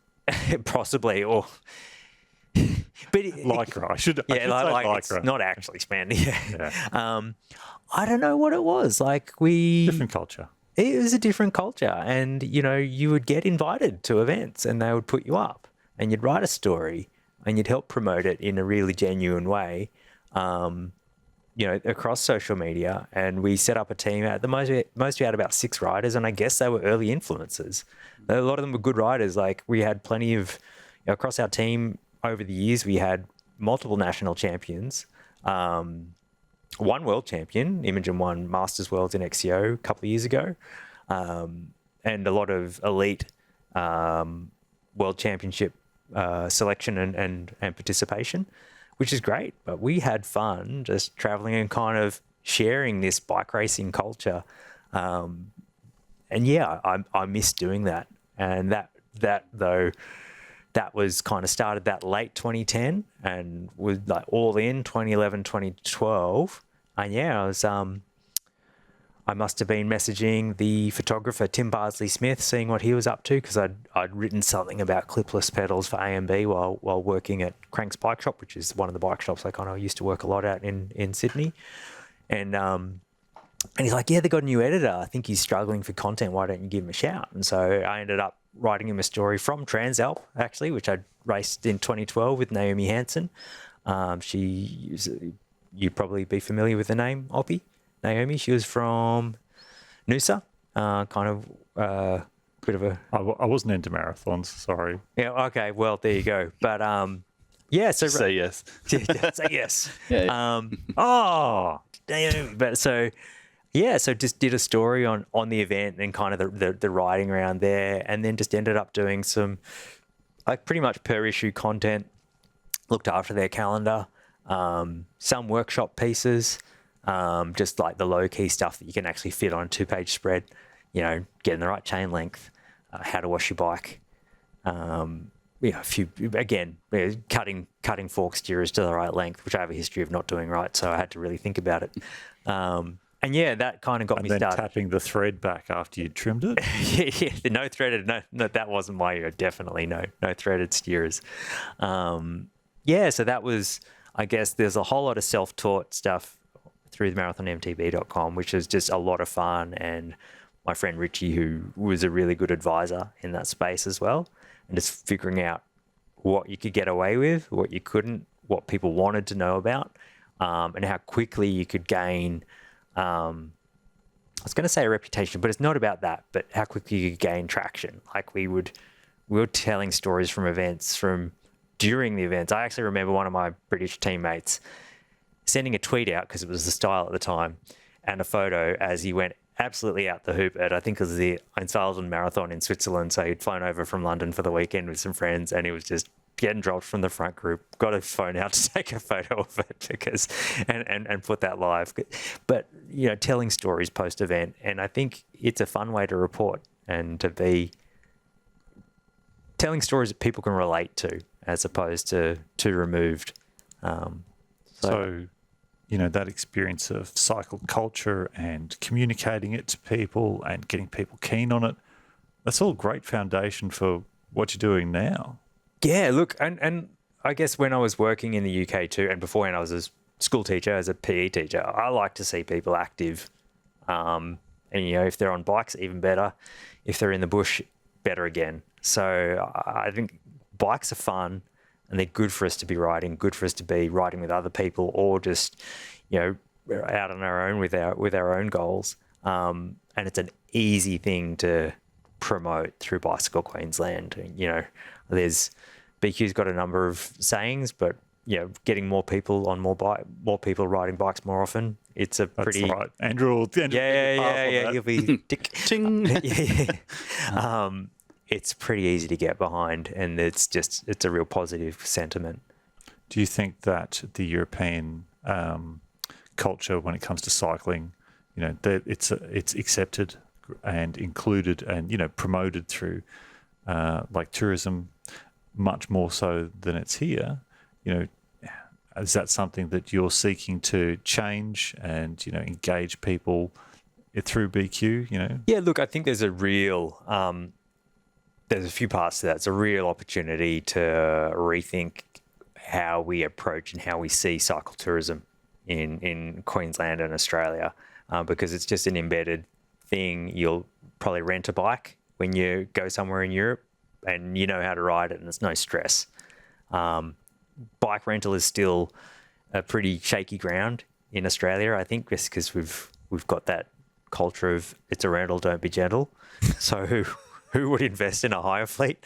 Possibly, or but lycra. I should say lycra. It's not actually spandex. Yeah. I don't know what it was. Like, different culture. It was a different culture, and you would get invited to events, and they would put you up, and you'd write a story, and you'd help promote it in a really genuine way. Across social media, and we set up a team. At the most we had about 6 riders, and I guess they were early influencers. A lot of them were good riders. Like, we had plenty of, across our team over the years, we had multiple national champions, one world champion. Imogen won Masters Worlds in XCO a couple of years ago, and a lot of elite world championship selection and participation, which is great. But we had fun just traveling and kind of sharing this bike racing culture. And yeah, I miss doing that. And that was kind of started that late 2010 and was like all in 2011, 2012. And yeah, I must have been messaging the photographer Tim Bardsley-Smith, seeing what he was up to, because I'd written something about clipless pedals for A&B while working at Crank's Bike Shop, which is one of the bike shops I kind of used to work a lot at in Sydney. And he's like, yeah, they got a new editor. I think he's struggling for content. Why don't you give him a shout? And so I ended up writing him a story from Transalp, actually, which I raced in 2012 with Naomi Hansen. You'd probably be familiar with the name, Oppy. Naomi, she was from Noosa, bit of a... I wasn't into marathons, sorry. Yeah, okay, well, there you go. But, yeah, so... Say yes. Say yes. Yeah. Naomi. But so just did a story on the event and kind of the riding around there, and then just ended up doing some, like, pretty much per issue content, looked after their calendar, some workshop pieces, just like the low-key stuff that you can actually fit on a 2-page spread, getting the right chain length, how to wash your bike, a few, again, cutting fork steerers to the right length, which I have a history of not doing right, so I had to really think about it. And yeah, that kind of got me started. Tapping the thread back after you'd trimmed it? yeah, the no threaded, no, that wasn't my year, definitely no threaded steerers. So that was, I guess, there's a whole lot of self-taught stuff through the marathonmtb.com, which is just a lot of fun. And my friend Richie, who was a really good advisor in that space as well, and just figuring out what you could get away with, what you couldn't, what people wanted to know about, and how quickly you could gain, I was going to say a reputation, but it's not about that, but how quickly you could gain traction. Like we were telling stories from events from during the events. I actually remember one of my British teammates sending a tweet out, because it was the style at the time, and a photo as he went absolutely out the hoop at, I think it was the Einsiedeln Marathon in Switzerland. So he'd flown over from London for the weekend with some friends, and he was just getting dropped from the front group, got his phone out to take a photo of it because and put that live. But, telling stories post-event, and I think it's a fun way to report and to be telling stories that people can relate to as opposed to too removed. So, that experience of cycle culture and communicating it to people and getting people keen on it, that's all great foundation for what you're doing now. Yeah, look, and I guess when I was working in the UK too, and beforehand I was a school teacher, as a PE teacher, I like to see people active. And, if they're on bikes, even better. If they're in the bush, better again. So I think bikes are fun, and they're good for us to be riding, good for us to be riding with other people, or just, out on our own with our own goals. And it's an easy thing to promote through Bicycle Queensland. There's BQ's got a number of sayings, but getting more people on more people riding bikes more often. It's a pretty. That's right. Andrew yeah. You'll be tick. Ting. It's pretty easy to get behind, and it's a real positive sentiment. Do you think that the European culture, when it comes to cycling, that it's accepted and included and promoted through like tourism, much more so than it's here? Is that something that you're seeking to change and engage people through BQ? Yeah, look, I think there's a real there's a few parts to that. It's a real opportunity to rethink how we approach and how we see cycle tourism in Queensland and Australia, because it's just an embedded thing. You'll probably rent a bike when you go somewhere in Europe, and you know how to ride it, and it's no stress. Bike rental is still a pretty shaky ground in Australia, I think, just because we've got that culture of it's a rental, don't be gentle. So who would invest in a hire fleet?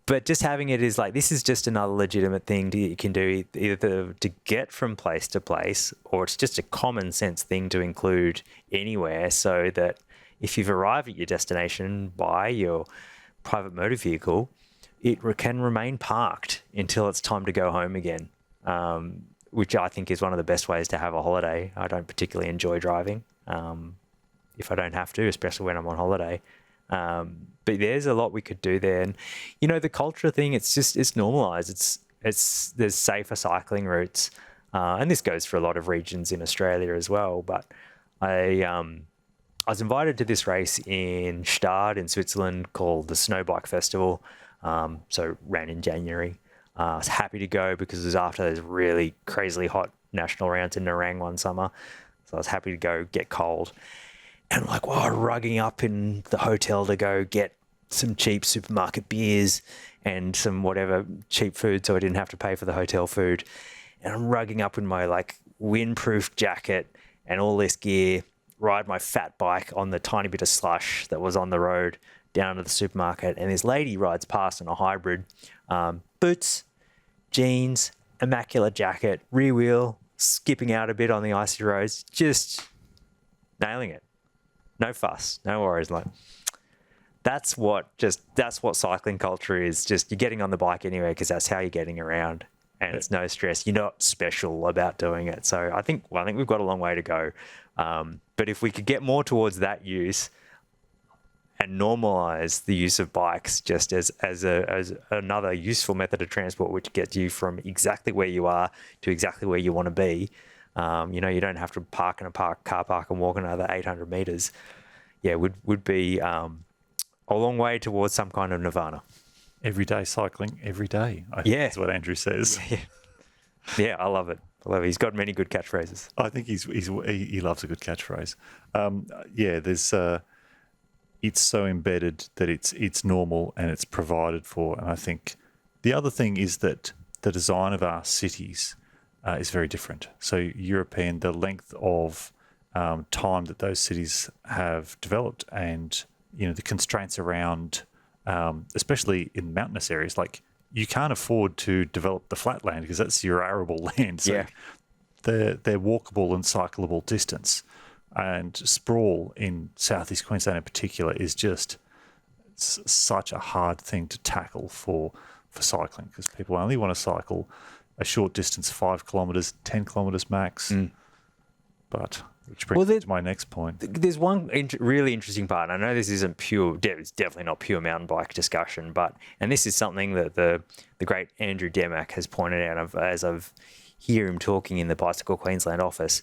But just having it is like, this is just another legitimate thing you can do, either to get from place to place, or it's just a common sense thing to include anywhere, so that if you've arrived at your destination by your private motor vehicle, it can remain parked until it's time to go home again, which I think is one of the best ways to have a holiday. I don't particularly enjoy driving if I don't have to, especially when I'm on holiday. But there's a lot we could do there. And, the culture thing, it's normalized. There's safer cycling routes. And this goes for a lot of regions in Australia as well. But I was invited to this race in Stade in Switzerland called the Snow Bike Festival. So ran in January. I was happy to go because it was after those really crazily hot national rounds in Narang one summer. So I was happy to go get cold. And like, rugging up in the hotel to go get some cheap supermarket beers and some whatever cheap food so I didn't have to pay for the hotel food. And I'm rugging up in my like windproof jacket and all this gear, ride my fat bike on the tiny bit of slush that was on the road down to the supermarket. And this lady rides past in a hybrid, boots, jeans, immaculate jacket, rear wheel, skipping out a bit on the icy roads, just nailing it. No fuss, no worries. Like that's what cycling culture is. Just you're getting on the bike anyway because that's how you're getting around, and it's no stress. You're not special about doing it. So I think we've got a long way to go. But if we could get more towards that use and normalize the use of bikes just as another useful method of transport, which gets you from exactly where you are to exactly where you want to be. You don't have to park in a car park and walk another 800 meters. Yeah, would be a long way towards some kind of nirvana. Everyday cycling, every day. I think that's what Andrew says. Yeah, I love it. He's got many good catchphrases. I think he loves a good catchphrase. It's so embedded that it's normal and it's provided for. And I think the other thing is that the design of our cities is very different. So the length of time that those cities have developed, and the constraints around, especially in mountainous areas, like you can't afford to develop the flat land because that's your arable land. So they're walkable and cyclable distance. And sprawl in South East Queensland in particular is just such a hard thing to tackle for cycling, because people only want to cycle a short distance, 5 kilometres, 10 kilometres max. But which brings me to my next point. There's one really interesting part. And I know this isn't it's definitely not pure mountain bike discussion, and this is something that the great Andrew Demack has pointed out as I've hear him talking in the Bicycle Queensland office.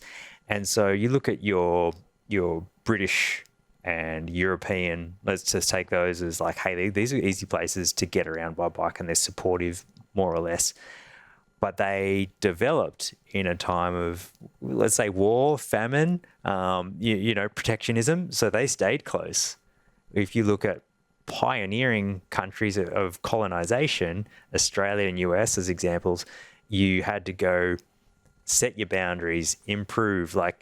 And so you look at your British and European, let's just take those as like, hey, these are easy places to get around by bike and they're supportive more or less. But they developed in a time of, let's say, war, famine, protectionism. So they stayed close. If you look at pioneering countries of colonization, Australia and US as examples, you had to go set your boundaries, improve, where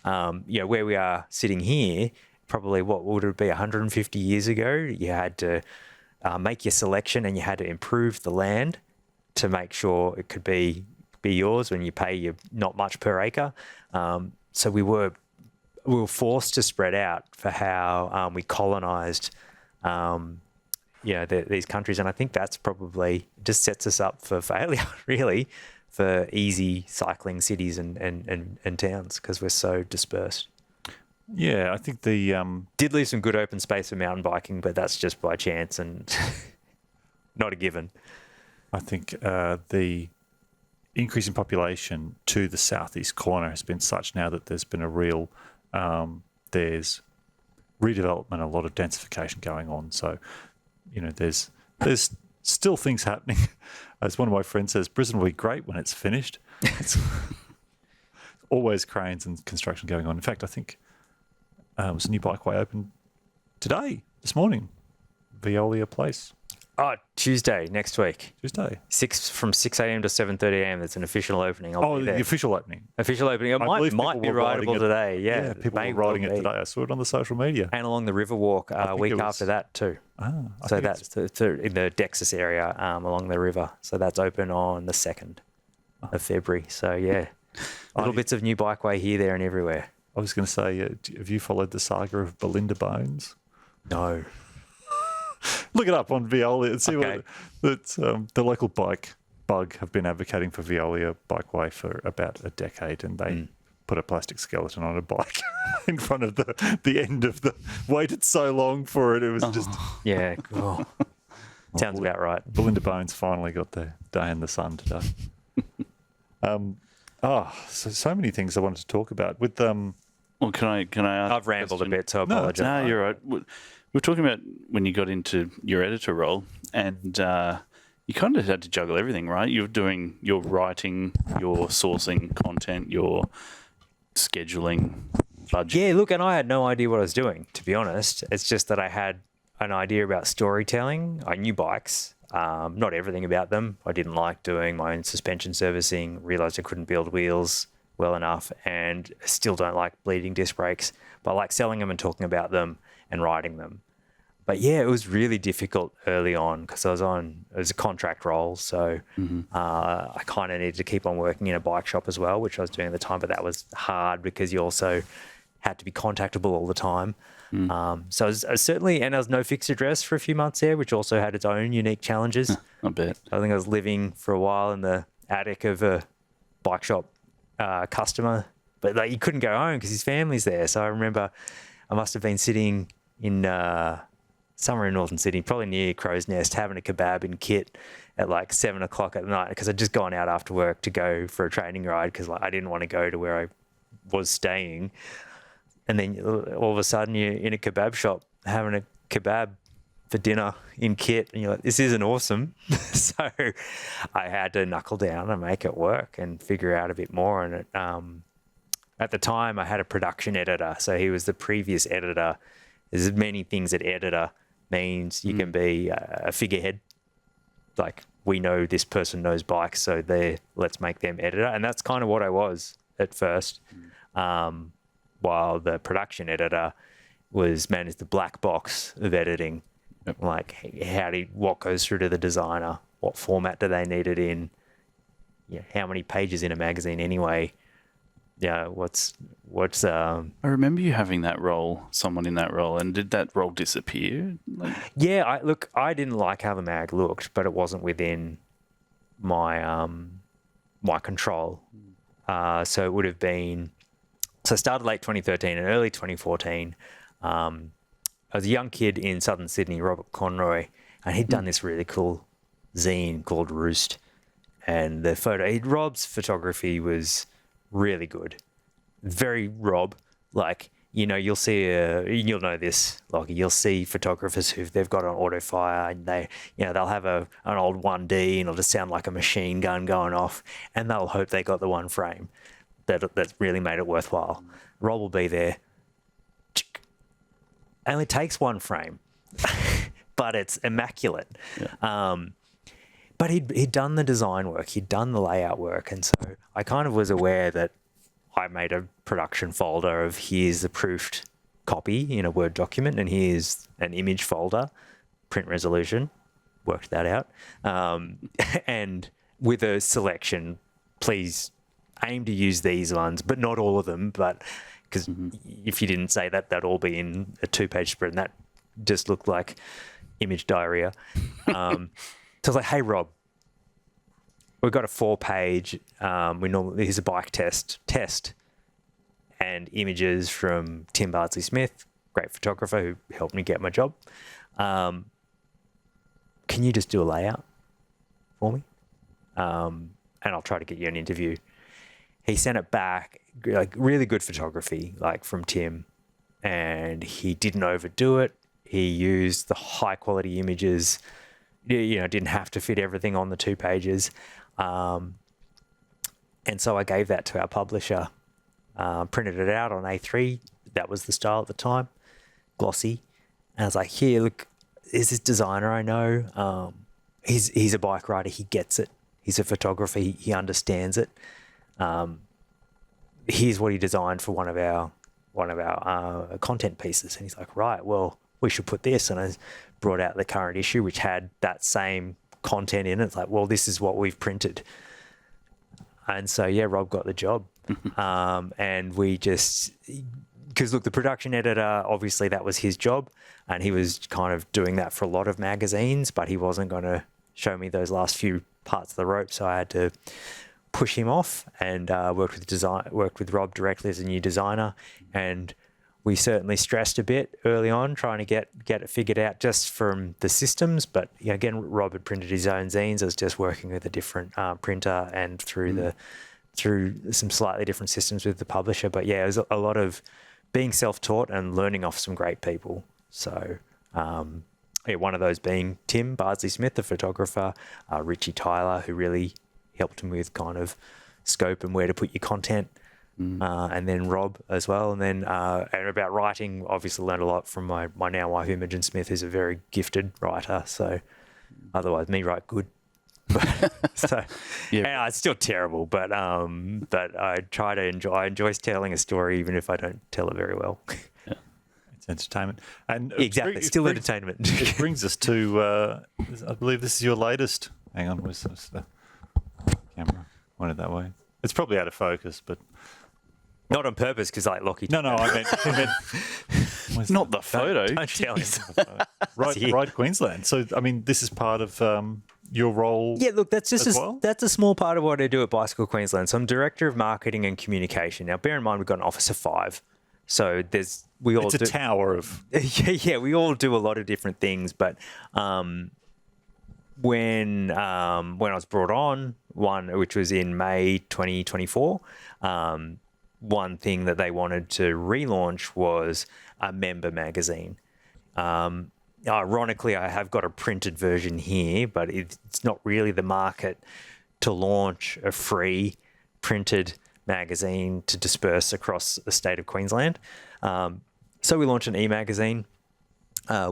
we are sitting here, probably what would it be 150 years ago, you had to make your selection and you had to improve the land to make sure it could be yours when you pay your not much per acre. So we were forced to spread out for how we colonized these countries. And I think that's probably just sets us up for failure, really, for easy cycling cities and towns because we're so dispersed. Yeah, I think did leave some good open space for mountain biking, but that's just by chance and not a given. I think the increase in population to the southeast corner has been such now that there's been a real there's redevelopment, a lot of densification going on. So, there's still things happening. As one of my friends says, Brisbane will be great when it's finished. It's always cranes and construction going on. In fact, I think it was a new bikeway open this morning, Veolia Place. Oh, Tuesday next week. Tuesday. From 6 a.m. to 7:30 a.m. That's an official opening. I'll be there. The official opening. Official opening. It might be rideable today. Yeah, people were riding it today. I saw it on the social media. And along the Riverwalk a week after that too. So that's in the Dexus area along the river. So that's open on the 2nd of February. So yeah, little bits of new bikeway here, there, and everywhere. I was going to say, have you followed the saga of Belinda Bones? No. Look it up on Veolia and see the local bike bug have been advocating for Veolia bikeway for about a decade, and they put a plastic skeleton on a bike in front of the end of the. Waited so long for it. It was just sounds about right. Belinda Bones finally got their day in the sun today. So many things I wanted to talk about with Well, can I ask? I've rambled a bit, so I apologise. No, you're right. We're talking about when you got into your editor role, and you kind of had to juggle everything, right? You're doing your writing, your sourcing content, your scheduling, budget. Yeah, look, and I had no idea what I was doing, to be honest. It's just that I had an idea about storytelling. I knew bikes, not everything about them. I didn't like doing my own suspension servicing, realised I couldn't build wheels well enough, and still don't like bleeding disc brakes, but I like selling them and talking about them and riding them. But yeah, it was really difficult early on because it was a contract role. So I kind of needed to keep on working in a bike shop as well, which I was doing at the time, but that was hard because you also had to be contactable all the time. So I was certainly, and there was no fixed address for a few months there, which also had its own unique challenges. I bet. I think I was living for a while in the attic of a bike shop customer, but like you couldn't go home because his family's there. So I remember I must have been sitting in somewhere in northern Sydney, probably near Crow's Nest, having a kebab in Kit at like 7 o'clock at night because I'd just gone out after work to go for a training ride because like, I didn't want to go to where I was staying. And then all of a sudden you're in a kebab shop having a kebab for dinner in Kit and you're like, this isn't awesome. So I had to knuckle down and make it work and figure out a bit more. And at the time I had a production editor. So he was the previous editor. There's many things that editor means. You can be a figurehead. Like we know this person knows bikes, so let's make them editor. And that's kind of what I was at first. While the production editor managed the black box of editing. Yep. Like what goes through to the designer, what format do they need it in, how many pages in a magazine anyway, what's I remember you having that role, someone in that role, and did that role disappear? Yeah, I didn't like how the mag looked, but it wasn't within my my control. So it would have been, so I started late 2013 and early 2014. I was a young kid in southern Sydney, Robert Conroy, and he'd done this really cool zine called Roost. And Rob's photography was really good. Very Rob. Like, you'll see, you'll know this, like you'll see photographers they've got an auto fire and they'll have an old 1D and it'll just sound like a machine gun going off and they'll hope they got the one frame that's really made it worthwhile. Rob will be there. Only takes one frame, but it's immaculate. Yeah. But he'd done the design work, he'd done the layout work, and so I kind of was aware that I made a production folder of here's the proofed copy in a Word document, and here's an image folder, print resolution, worked that out, and with a selection, please aim to use these ones, but not all of them, but because if you didn't say that, that'd all be in a 2-page spread, and that just looked like image diarrhea. So I was like, hey, Rob, we've got a 4-page, here's a bike test, and images from Tim Bardsley-Smith, great photographer who helped me get my job. Can you just do a layout for me? And I'll try to get you an interview. He sent it back, like really good photography, like from Tim, and he didn't overdo it. He used the high quality images, didn't have to fit everything on the 2 pages. And so I gave that to our publisher, printed it out on A3. That was the style at the time, glossy. And I was like, here, look, is this designer I know? He's a bike rider. He gets it. He's a photographer. He understands it. Here's what he designed for one of our content pieces. And he's like, right, well, we should put this. And I brought out the current issue, which had that same content in it. It's like, well, this is what we've printed. And so, yeah, Rob got the job. And we just, because look, the production editor, obviously that was his job. And he was kind of doing that for a lot of magazines, but he wasn't going to show me those last few parts of the rope. So I had to push him off and worked with Rob directly as a new designer, and we certainly stressed a bit early on trying to get it figured out just from the systems. But again, Rob had printed his own zines. I was just working with a different printer and through the through some slightly different systems with the publisher. But yeah, it was a lot of being self-taught and learning off some great people. So one of those being Tim Bardsley-Smith, the photographer, Richie Tyler, who really helped him with kind of scope and where to put your content. And then Rob as well. And then and about writing, obviously learned a lot from my now wife, Imogen Smith, who's a very gifted writer. So otherwise, me write good. So yeah, it's still terrible, but I try to enjoy. I enjoy telling a story, even if I don't tell it very well. Yeah. It's entertainment, and exactly, it's still entertainment. It brings us to, I believe this is your latest. Hang on, where's the camera? Pointed that way. It's probably out of focus, but not on purpose, because like Lachie. No, I meant not the photo. Don't tell him. Ride Queensland. So, I mean, this is part of your role. Yeah, look, that's just well? that's a small part of what I do at Bicycle Queensland. So I'm director of marketing and communication. Now, bear in mind, we've got an office of 5. So it's a tower of. Yeah, we all do a lot of different things. But when I was brought on, which was in May 2024, one thing that they wanted to relaunch was a member magazine. Ironically, I have got a printed version here, but it's not really the market to launch a free printed magazine to disperse across the state of Queensland. So we launched an e-magazine,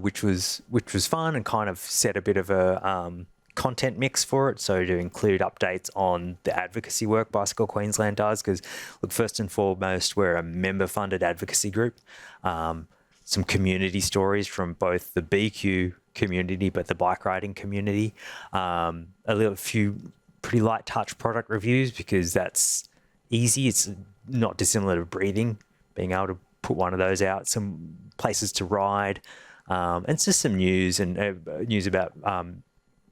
which was fun and kind of set a bit of a content mix for it. So to include updates on the advocacy work Bicycle Queensland does, because look, first and foremost, we're a member-funded advocacy group. Some community stories from both the BQ community, but the bike riding community. A few pretty light touch product reviews, because that's easy. It's not dissimilar to breathing, being able to put one of those out. Some places to ride, and it's just some news and news about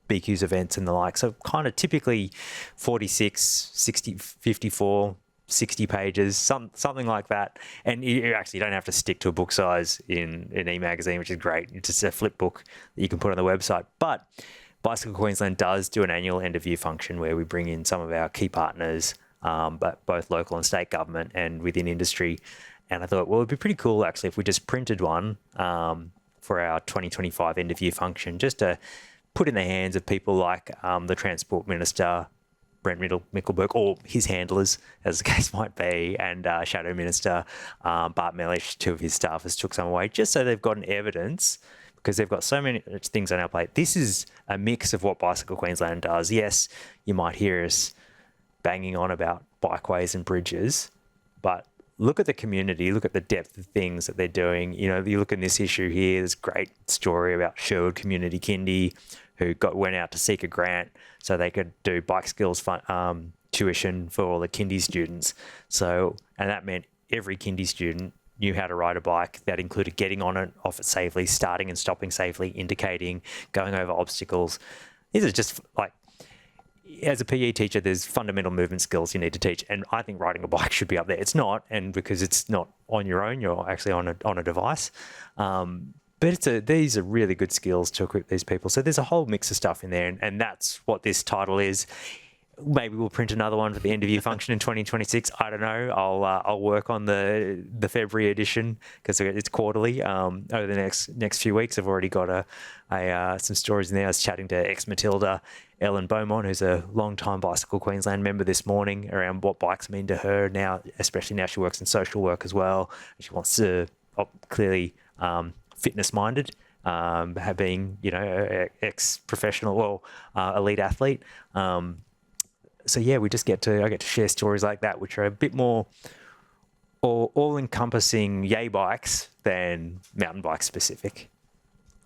BQ's events and the like. So kind of typically 46, 60, 54, 60 pages, something like that. And you actually don't have to stick to a book size in an e-magazine, which is great. It's just a flip book that you can put on the website. But Bicycle Queensland does do an annual end-of-year function where we bring in some of our key partners, but both local and state government and within industry. And I thought, well, it'd be pretty cool actually if we just printed one for our 2025 end-of-year function, just to put in the hands of people like the Transport Minister, Brent Mickelberg, or his handlers, as the case might be, and Shadow Minister Bart Mellish, 2 of his staffers took some away, just so they've got an evidence, because they've got so many things on our plate. This is a mix of what Bicycle Queensland does. Yes, you might hear us banging on about bikeways and bridges, but look at the community, look at the depth of things that they're doing. You know, you look at this issue here, there's a great story about Sherwood Community Kindy, who went out to seek a grant so they could do bike skills tuition for all the kindy students. So, and that meant every kindy student knew how to ride a bike. That included getting on it, off it safely, starting and stopping safely, indicating, going over obstacles. These are just like, as a PE teacher, there's fundamental movement skills you need to teach. And I think riding a bike should be up there. It's not, and because it's not on your own, you're actually on a device. But these are really good skills to equip these people. So there's a whole mix of stuff in there, and that's what this title is. Maybe we'll print another one for the end of year function in 2026. I don't know. I'll work on the February edition, because it's quarterly. Over the next few weeks, I've already got some stories in there. I was chatting to ex-Matilda Ellen Beaumont, who's a long-time Bicycle Queensland member, this morning around what bikes mean to her now, especially now she works in social work as well. She wants to clearly fitness-minded, being ex-professional, elite athlete. So yeah, I get to share stories like that, which are a bit more all-encompassing yay bikes than mountain bike specific.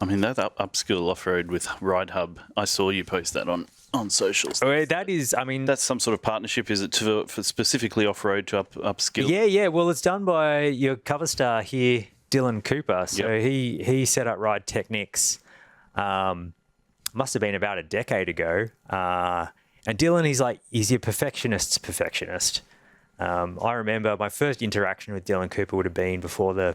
I mean, that upskill off-road with Ride Hub, I saw you post that on socials. That is, I mean... That's some sort of partnership, is it, for specifically off-road to upskill? Yeah. Well, it's done by your cover star here, Dylan Cooper. So he set up Ride Technics, must have been about a decade ago. And Dylan, he's your perfectionist's perfectionist. I remember my first interaction with Dylan Cooper would have been before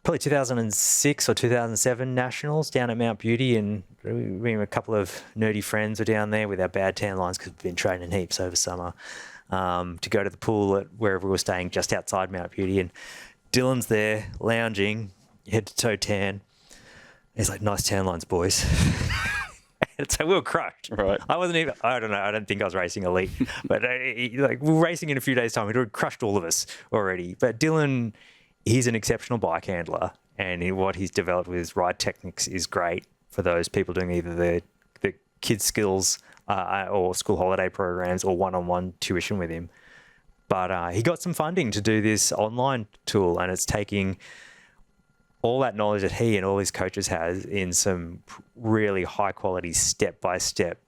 probably 2006 or 2007 Nationals down at Mount Beauty, and a couple of nerdy friends were down there with our bad tan lines because we've been training heaps over summer. to go to the pool at wherever we were staying, just outside Mount Beauty. And Dylan's there lounging, head to toe tan. He's like, nice tan lines, boys. And so we were crushed. Right. I don't think I was racing elite, but we were racing in a few days' time. He'd already crushed all of us already. But Dylan, he's an exceptional bike handler, and what he's developed with his ride techniques is great for those people doing either the kids skills or school holiday programs or one-on-one tuition with him. But he got some funding to do this online tool, and it's taking all that knowledge that he and all his coaches has in some really high quality step-by-step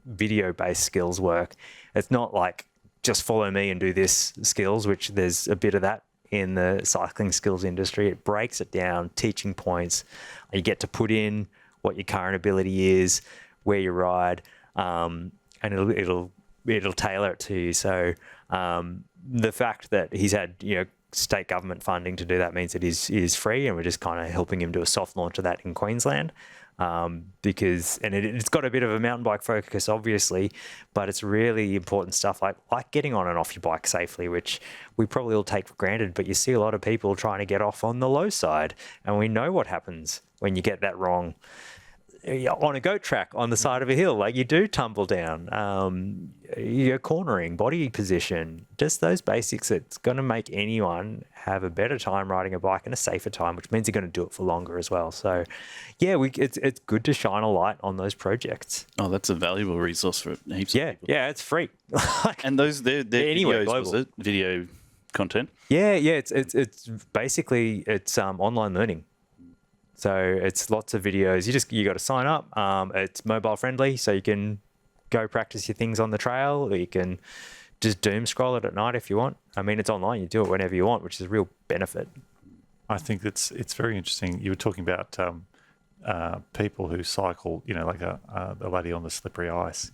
video-based skills work. It's not like just follow me and do this skills, which there's a bit of that in the cycling skills industry. It breaks it down, teaching points. You get to put in what your current ability is, where you ride, and it'll tailor it to you. So the fact that he's had state government funding to do that means that it is free, and we're just kind of helping him do a soft launch of that in Queensland, because it's got a bit of a mountain bike focus, obviously, but it's really important stuff like getting on and off your bike safely, which we probably all take for granted, but you see a lot of people trying to get off on the low side, and we know what happens when you get that wrong. On a goat track on the side of a hill, like you do tumble down, you're cornering, body position, just those basics. It's going to make anyone have a better time riding a bike and a safer time, which means you're going to do it for longer as well. So, yeah, it's good to shine a light on those projects. Oh, that's a valuable resource for heaps of people. Yeah, it's free. And they're anyway, videos, was it? Video content? Yeah, it's basically online learning. So it's lots of videos. You got to sign up. It's mobile friendly, so you can go practice your things on the trail, or you can just doom scroll it at night if you want. I mean, it's online. You do it whenever you want, which is a real benefit. I think it's very interesting. You were talking about people who cycle, like a lady on the slippery ice,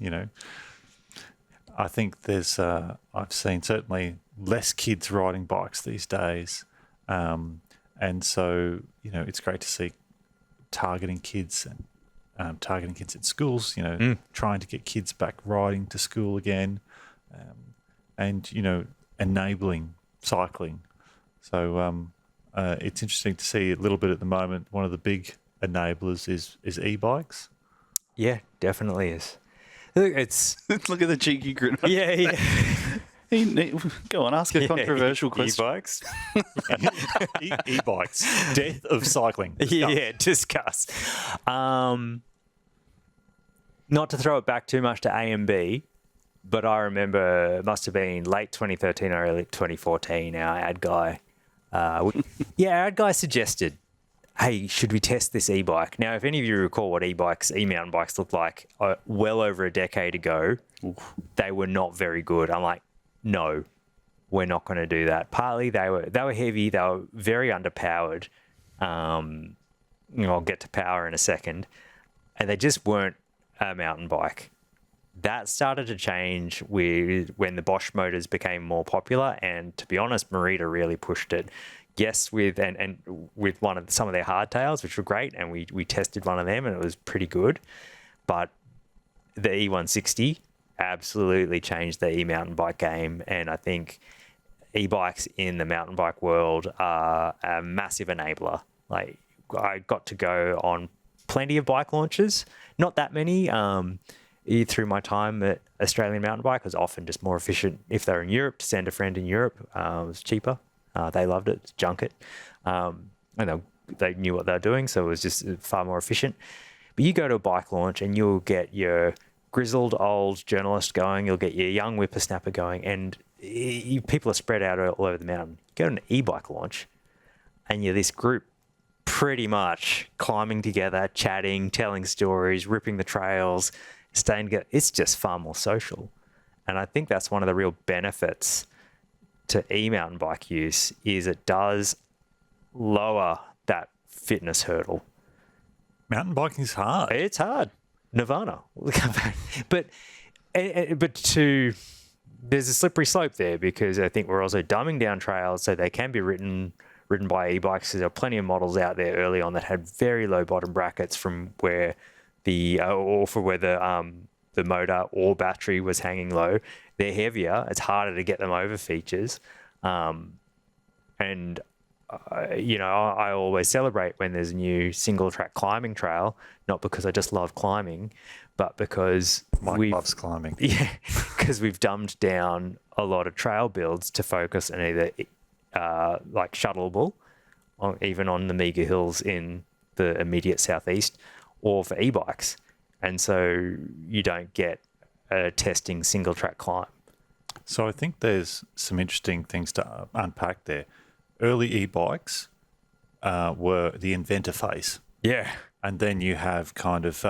I think there's, I've seen certainly less kids riding bikes these days. And so, it's great to see targeting kids and targeting kids at schools, trying to get kids back riding to school again, and, enabling cycling. So it's interesting to see a little bit at the moment. One of the big enablers is e-bikes. Yeah, definitely is. Look Look at the cheeky grin. Yeah. Go on, ask a controversial question. E-bikes. E-bikes. Death of cycling. Discuss. Not to throw it back too much to A and B, but I remember it must have been late 2013 or early 2014, our ad guy. Our ad guy suggested, hey, should we test this e-bike? Now, if any of you recall what e-mountain bikes looked like well over a decade ago, they were not very good. I'm like, no, we're not going to do that. Partly they were heavy, they were very underpowered. I'll get to power in a second. And they just weren't a mountain bike. That started to change when the Bosch motors became more popular, and to be honest, Merida really pushed it. Yes, with some of their hardtails, which were great, and we tested one of them and it was pretty good. But the E160 absolutely changed the e-mountain bike game, and I think e-bikes in the mountain bike world are a massive enabler. Like, I got to go on plenty of bike launches, not that many. Through my time at Australian Mountain Bike, it was often just more efficient if they're in Europe to send a friend in Europe. It was cheaper. They loved it, junket, and they knew what they were doing, so it was just far more efficient. But you go to a bike launch and you'll get your grizzled old journalist going, you'll get your young whippersnapper going, and people are spread out all over the mountain. You go to an e-bike launch and you're this group pretty much climbing together, chatting, telling stories, ripping the trails, staying together. It's just far more social. And I think that's one of the real benefits to e-mountain bike use, is it does lower that fitness hurdle. Mountain biking is hard. It's hard. Nirvana. But there's a slippery slope there, because I think we're also dumbing down trails so they can be ridden by e-bikes. There are plenty of models out there early on that had very low bottom brackets from where the the motor or battery was hanging low. They're heavier. It's harder to get them over features. And I always celebrate when there's a new single track climbing trail, not because I just love climbing, but because Mike loves climbing. Yeah, because we've dumbed down a lot of trail builds to focus on either like shuttleable, or even on the Meager Hills in the immediate southeast, or for e-bikes. And so you don't get a testing single track climb. So I think there's some interesting things to unpack there. Early e-bikes were the inventor phase. Yeah. And then you have kind of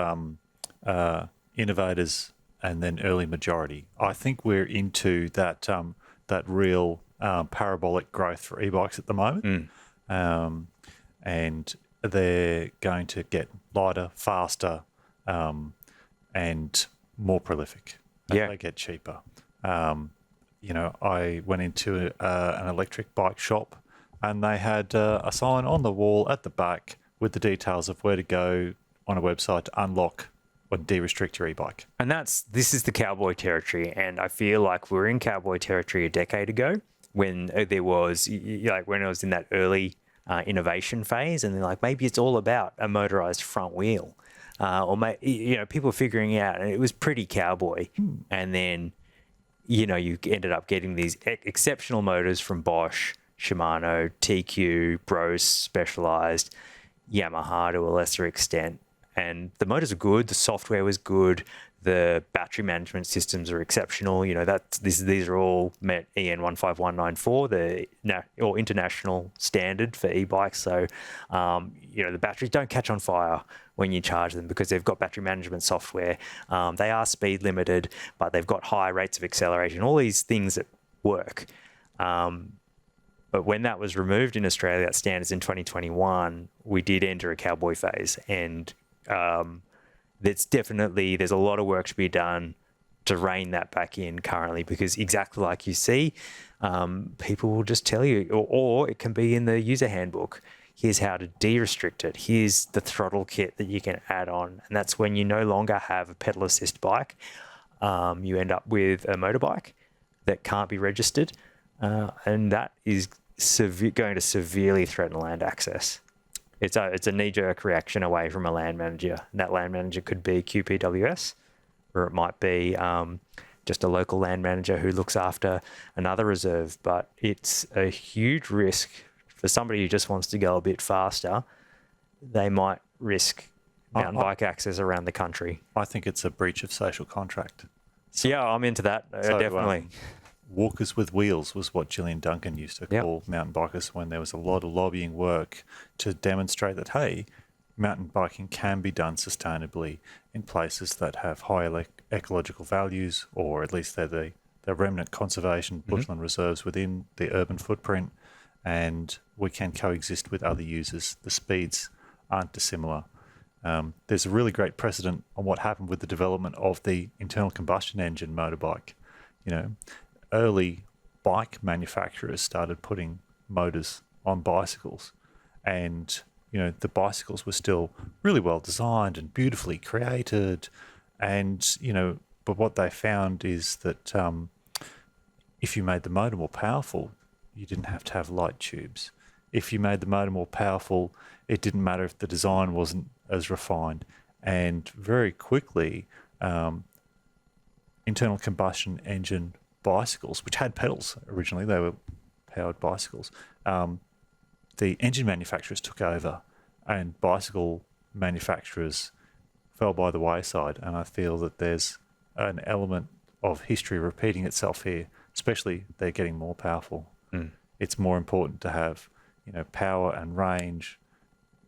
innovators and then early majority. I think we're into that real parabolic growth for e-bikes at the moment. And they're going to get lighter, faster, and more prolific as they get cheaper. I went into an electric bike shop, and they had a sign on the wall at the back with the details of where to go on a website to unlock or de-restrict your e-bike. And this is the cowboy territory. And I feel like we were in cowboy territory a decade ago when there was, when I was in that early innovation phase, and they're like, maybe it's all about a motorized front wheel. People figuring it out, and it was pretty cowboy. And then, you ended up getting these exceptional motors from Bosch, Shimano, TQ, Bros Specialized, Yamaha to a lesser extent. And the motors are good. The software was good. The battery management systems are exceptional. These are all met EN 15194, the international standard for e-bikes. So, the batteries don't catch on fire when you charge them because they've got battery management software. They are speed limited, but they've got high rates of acceleration. All these things that work. But when that was removed in Australia, that standards in 2021, we did enter a cowboy phase. And there's a lot of work to be done to rein that back in currently, because exactly like you see, people will just tell you, or it can be in the user handbook. Here's how to de-restrict it. Here's the throttle kit that you can add on. And that's when you no longer have a pedal assist bike. You end up with a motorbike that can't be registered. And that is going to severely threaten land access. It's a knee-jerk reaction away from a land manager. And that land manager could be QPWS, or it might be just a local land manager who looks after another reserve. But it's a huge risk for somebody who just wants to go a bit faster. They might risk mountain bike access around the country. I think it's a breach of social contract. So, yeah, I'm into that, definitely. Walkers with wheels was what Gillian Duncan used to call mountain bikers when there was a lot of lobbying work to demonstrate that, hey, mountain biking can be done sustainably in places that have high ecological values, or at least they're the remnant conservation bushland reserves within the urban footprint, and we can coexist with other users. The speeds aren't dissimilar. There's a really great precedent on what happened with the development of the internal combustion engine motorbike. Early bike manufacturers started putting motors on bicycles, and the bicycles were still really well designed and beautifully created, and but what they found is that if you made the motor more powerful, you didn't have to have light tubes. If you made the motor more powerful, it didn't matter if the design wasn't as refined, and very quickly internal combustion engine bicycles, which had pedals originally, they were powered bicycles, the engine manufacturers took over and bicycle manufacturers fell by the wayside. And I feel that there's an element of history repeating itself here, especially they're getting more powerful. It's more important to have power and range.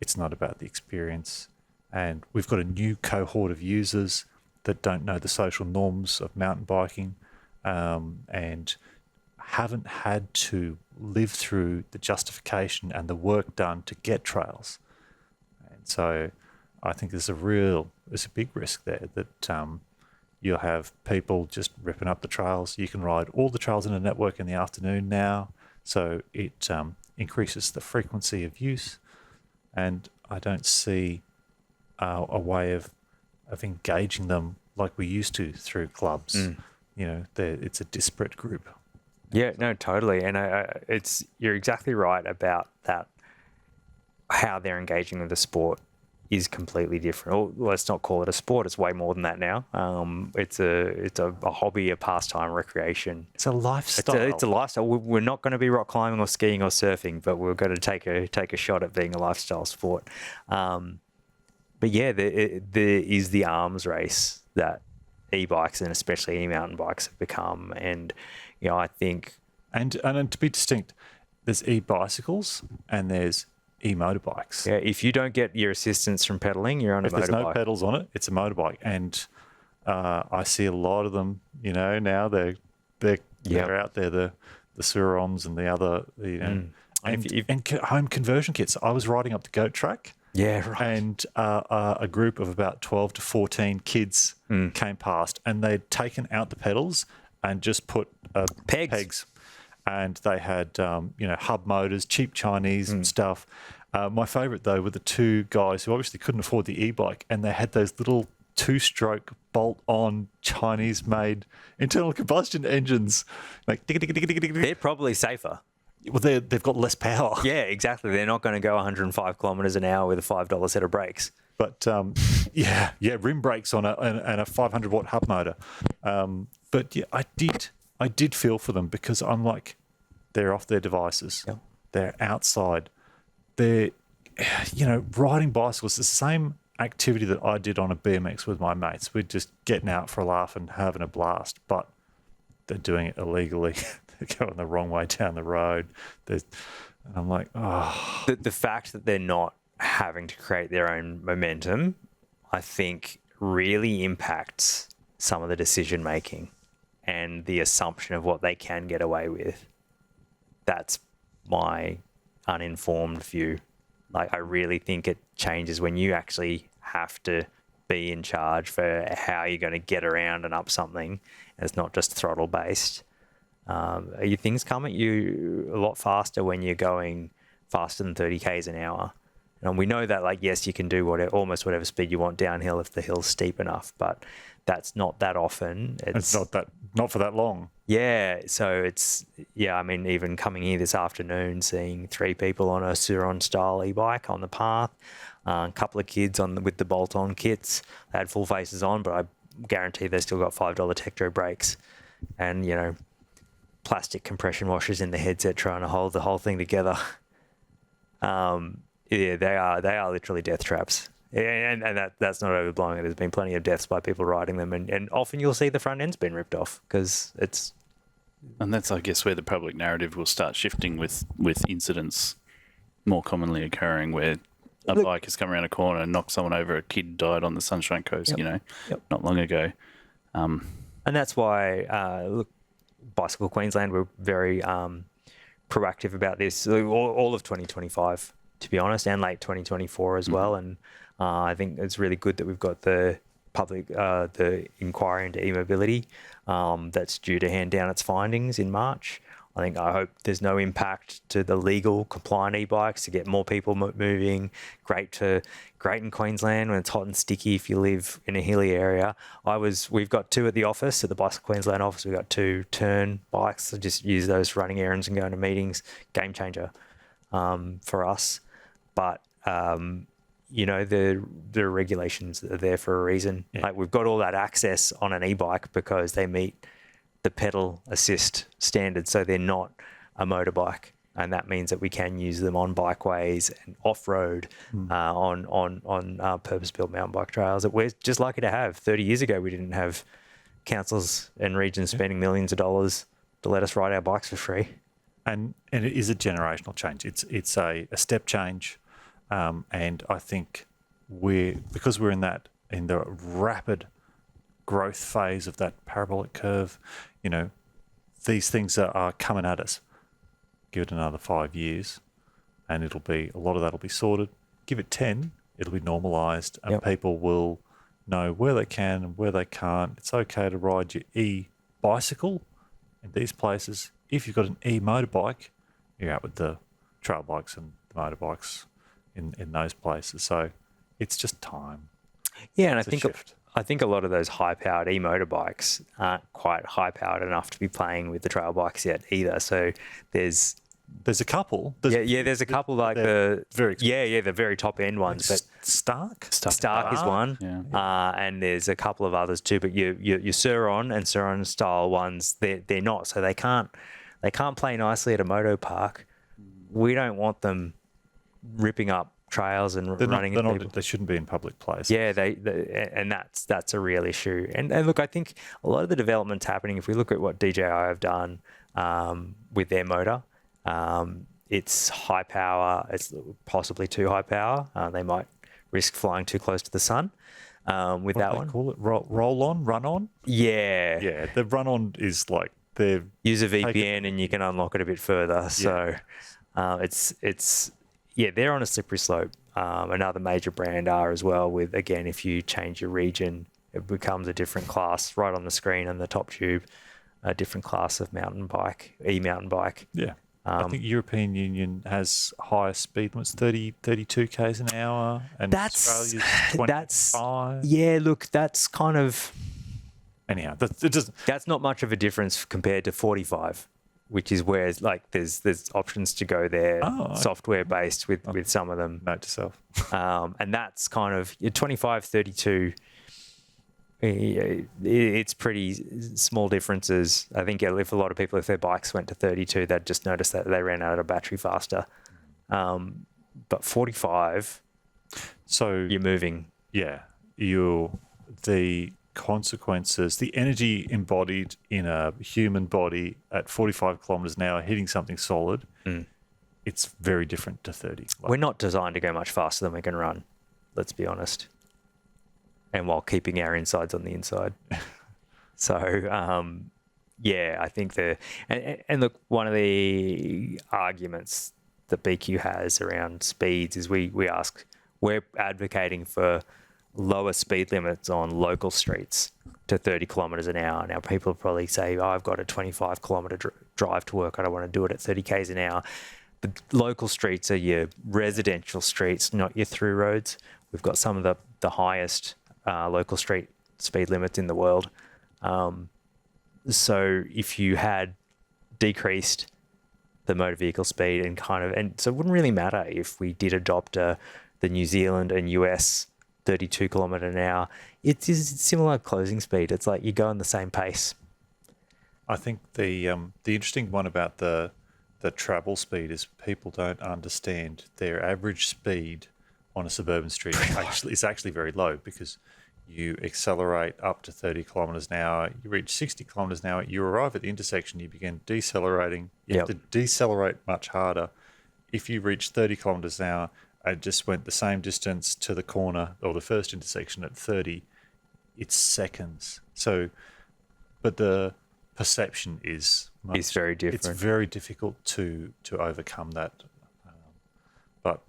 It's not about the experience. And we've got a new cohort of users that don't know the social norms of mountain biking, and haven't had to live through the justification and the work done to get trails. And so I think there's a big risk there that you'll have people just ripping up the trails. You can ride all the trails in a network in the afternoon now, so it increases the frequency of use. And I don't see a way of engaging them like we used to through clubs. You know, it's a disparate group. Yeah, no, totally. And you're exactly right about that. How they're engaging with the sport is completely different. Or let's not call it a sport. It's way more than that now. It's a hobby, a pastime, recreation. It's a lifestyle. It's a lifestyle. We're not going to be rock climbing or skiing or surfing, but we're going to take a shot at being a lifestyle sport. But yeah, there is the arms race that e-bikes and especially e-mountain bikes have become. And, you know, I think... And to be distinct, there's e-bicycles and there's e-motorbikes. Yeah, if you don't get your assistance from pedaling, you're on a motorbike. If there's no pedals on it, it's a motorbike. And I see a lot of them, you know, now they're out there, the Surons and the other, you know, and home conversion kits. I was riding up the goat track. Yeah, right. And a group of about 12 to 14 kids came past, and they'd taken out the pedals and just put pegs. And they had, you know, hub motors, cheap Chinese and stuff. My favourite, though, were the two guys who obviously couldn't afford the e-bike, and they had those little two-stroke bolt-on Chinese-made internal combustion engines. Like, they're probably safer. Well, they've got less power. Yeah, exactly. They're not going to go 105 kilometres an hour with a $5 set of brakes. But yeah, rim brakes on and a 500-watt hub motor. But yeah, I did feel for them because I'm like, they're off their devices. Yep. They're outside. They're, you know, riding bicycles. The same activity that I did on a BMX with my mates. We're just getting out for a laugh and having a blast. But they're doing it illegally. They're going the wrong way down the road. And I'm like, oh. The fact that they're not having to create their own momentum, I think, really impacts some of the decision making and the assumption of what they can get away with. That's my uninformed view. Like, I really think it changes when you actually have to be in charge for how you're going to get around and up something. And it's not just throttle based. Things come at you a lot faster when you're going faster than 30 k's an hour. And we know that, like, yes, you can do almost whatever speed you want downhill if the hill's steep enough, but that's not that often. It's not for that long. Yeah. So I mean, even coming here this afternoon, seeing 3 people on a Suron style e-bike on the path, a couple of kids with the bolt-on kits. They had full faces on, but I guarantee they still got $5 Tektro brakes and, you know, plastic compression washers in the headset trying to hold the whole thing together. Yeah, they are literally death traps. And that's not overblowing it. There's been plenty of deaths by people riding them, and often you'll see the front end's been ripped off because it's... And that's, I guess, where the public narrative will start shifting with incidents more commonly occurring where a bike has come around a corner and knocked someone over. A kid died on the Sunshine Coast, not long ago. And that's why, Bicycle Queensland were very proactive about this all of 2025, to be honest, and late 2024 as well. And I think it's really good that we've got the public, the inquiry into e-mobility that's due to hand down its findings in March. I hope there's no impact to the legal compliant e-bikes to get more people moving. Great in Queensland when it's hot and sticky if you live in a hilly area. We've got 2 at the office, at the Bicycle Queensland office. We've got 2 turn bikes. So just use those for running errands and going to meetings. Game changer for us. But you know, the regulations are there for a reason. Yeah. Like, we've got all that access on an e-bike because they meet the pedal assist standards, so they're not a motorbike, and that means that we can use them on bikeways and off-road on purpose-built mountain bike trails that we're just lucky to have. 30 years ago, we didn't have councils and regions spending millions of dollars to let us ride our bikes for free. And it is a generational change. It's a step change, and I think because we're in the rapid growth phase of that parabolic curve, you know, these things are coming at us. Give it another 5 years and a lot of that will be sorted. Give it 10, it'll be normalised, and people will know where they can and where they can't. It's okay to ride your e-bicycle in these places. If you've got an e-motorbike, you're out with the trail bikes and the motorbikes in those places. So it's just time. Yeah, and it's I think I think a lot of those high-powered e-motorbikes aren't quite high-powered enough to be playing with the trail bikes yet either. So there's a couple. There's a couple like the very the very top end ones. But Stark is one, and there's a couple of others too. But your Suron and Suron style ones, they're not. So they can't play nicely at a moto park. We don't want them ripping up trails and running into people. They shouldn't be in public places. Yeah, and that's a real issue. And look, I think a lot of the development's happening. If we look at what DJI have done with their motor, it's high power. It's possibly too high power. They might risk flying too close to the sun with that one. Call it roll on, run on. Yeah, yeah. The run on is like they're use a VPN and you can unlock it a bit further. So they're on a slippery slope. Another major brand are as well. With again, if you change your region, it becomes a different class right on the screen and the top tube. A different class of mountain bike, e-mountain bike. Yeah. I think European Union has higher speed limits, 32 k's an hour, and Australia's 25. Yeah, look, that's kind of... Anyhow, that's not much of a difference compared to 45, which is where like there's options to go there, software based with some of them. Note to self. And that's kind of 25, 32. It's pretty small differences. I think if a lot of people, if their bikes went to 32, they'd just notice that they ran out of battery faster. But 45, so you're moving. Yeah, the consequences, the energy embodied in a human body at 45 kilometers an hour hitting something solid, it's very different to 30. We're not designed to go much faster than we can run. Let's be honest. And while keeping our insides on the inside. So, I think and look, one of the arguments that BQ has around speeds is we're advocating for lower speed limits on local streets to 30 kilometres an hour. Now, people probably say, I've got a 25 kilometre drive to work. I don't want to do it at 30 k's an hour. The local streets are your residential streets, not your through roads. We've got some of the highest local street speed limits in the world. So if you had decreased the motor vehicle speed and so it wouldn't really matter if we did adopt the New Zealand and US 32 kilometre an hour. It's similar closing speed. It's like you go on the same pace. I think the interesting one about the travel speed is people don't understand their average speed on a suburban street is actually very low, because you accelerate up to 30 kilometres an hour, you reach 60 kilometres an hour, you arrive at the intersection, you begin decelerating. You have to decelerate much harder. If you reach 30 kilometres an hour, I just went the same distance to the corner or the first intersection at 30, it's seconds. So, but the perception is very different. It's very difficult to overcome that. But,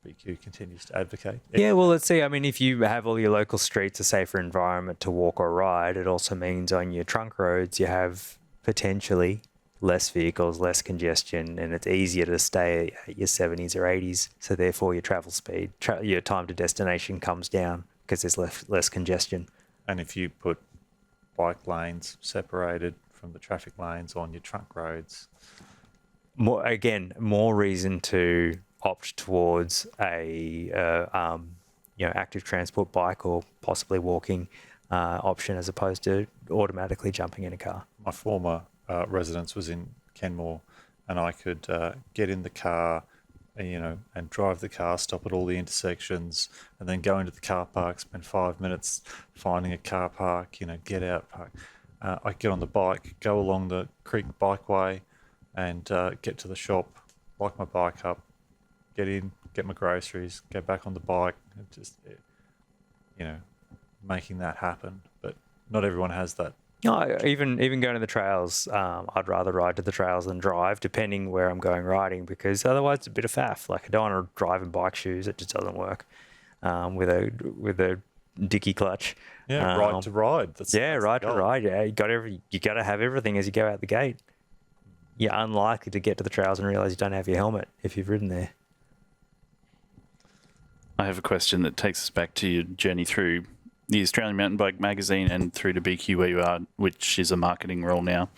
BQ continues to advocate. Yeah, well, let's see. I mean, if you have all your local streets a safer environment to walk or ride, it also means on your trunk roads you have potentially less vehicles, less congestion, and it's easier to stay at your 70s or 80s. So therefore your travel speed, your time to destination comes down because there's less congestion. And if you put bike lanes separated from the traffic lanes on your trunk roads, more reason to opt towards a active transport bike or possibly walking option as opposed to automatically jumping in a car. My former residence was in Kenmore, and I could get in the car, and drive the car, stop at all the intersections, and then go into the car park, spend 5 minutes finding a car park, get out, park. I get on the bike, go along the creek bikeway, and get to the shop, lock my bike up, get in, get my groceries, go back on the bike, and just, making that happen. But not everyone has that. No, even going to the trails, I'd rather ride to the trails than drive, depending where I'm going riding, because otherwise it's a bit of faff. Like, I don't want to drive in bike shoes; it just doesn't work with a dicky clutch. Yeah, ride to ride. Ride to ride. Yeah, you got to have everything as you go out the gate. You're unlikely to get to the trails and realise you don't have your helmet if you've ridden there. I have a question that takes us back to your journey through the Australian Mountain Bike Magazine and through to BQ where you are, which is a marketing role now,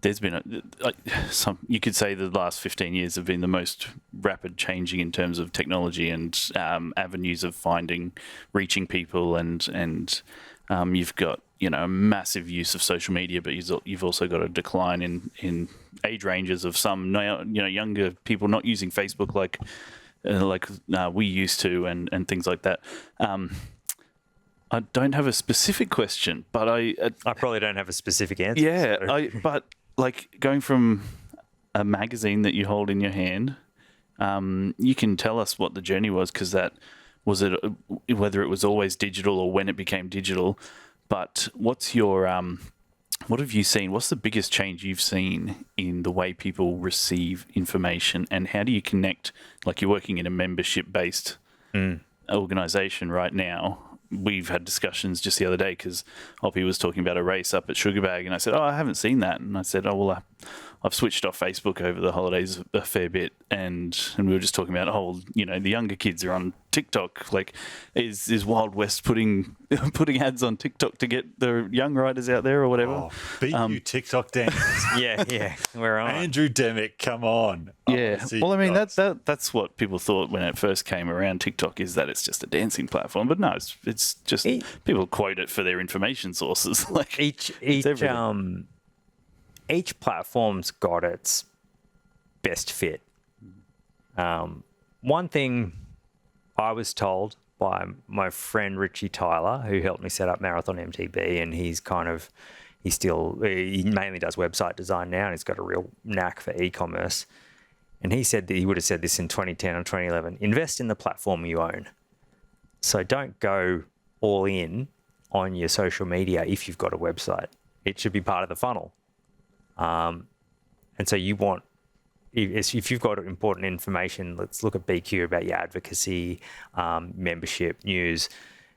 there's been you could say the last 15 years have been the most rapid changing in terms of technology and avenues of reaching people, and you've got a massive use of social media, but you've also got a decline in age ranges of some younger people not using Facebook like we used to, and things like that. I don't have a specific question, but I probably don't have a specific answer. Yeah, so. But like going from a magazine that you hold in your hand, you can tell us what the journey was, because whether it was always digital or when it became digital. But what's your what have you seen? What's the biggest change you've seen in the way people receive information, and how do you connect? Like, you're working in a membership-based organisation right now. We've had discussions just the other day because Oppy was talking about a race up at Sugarbag, and I said, I haven't seen that. And I said, I've switched off Facebook over the holidays a fair bit, and we were just talking about, the younger kids are on TikTok. Like, is Wild West putting ads on TikTok to get the young riders out there or whatever? Oh, beat you TikTok dance. yeah, we're on. Andrew Demick, come on. Yeah, well, I mean, that's what people thought when it first came around. TikTok is that it's just a dancing platform, but no, it's just people quote it for their information sources. Like each platform's got its best fit. One thing I was told by my friend Richie Tyler, who helped me set up Marathon MTB, and he mainly does website design now, and he's got a real knack for e-commerce. And he said that he would have said this in 2010 or 2011, invest in the platform you own. So don't go all in on your social media if you've got a website. It should be part of the funnel. And so if you've got important information, let's look at BQ about your advocacy, membership, news.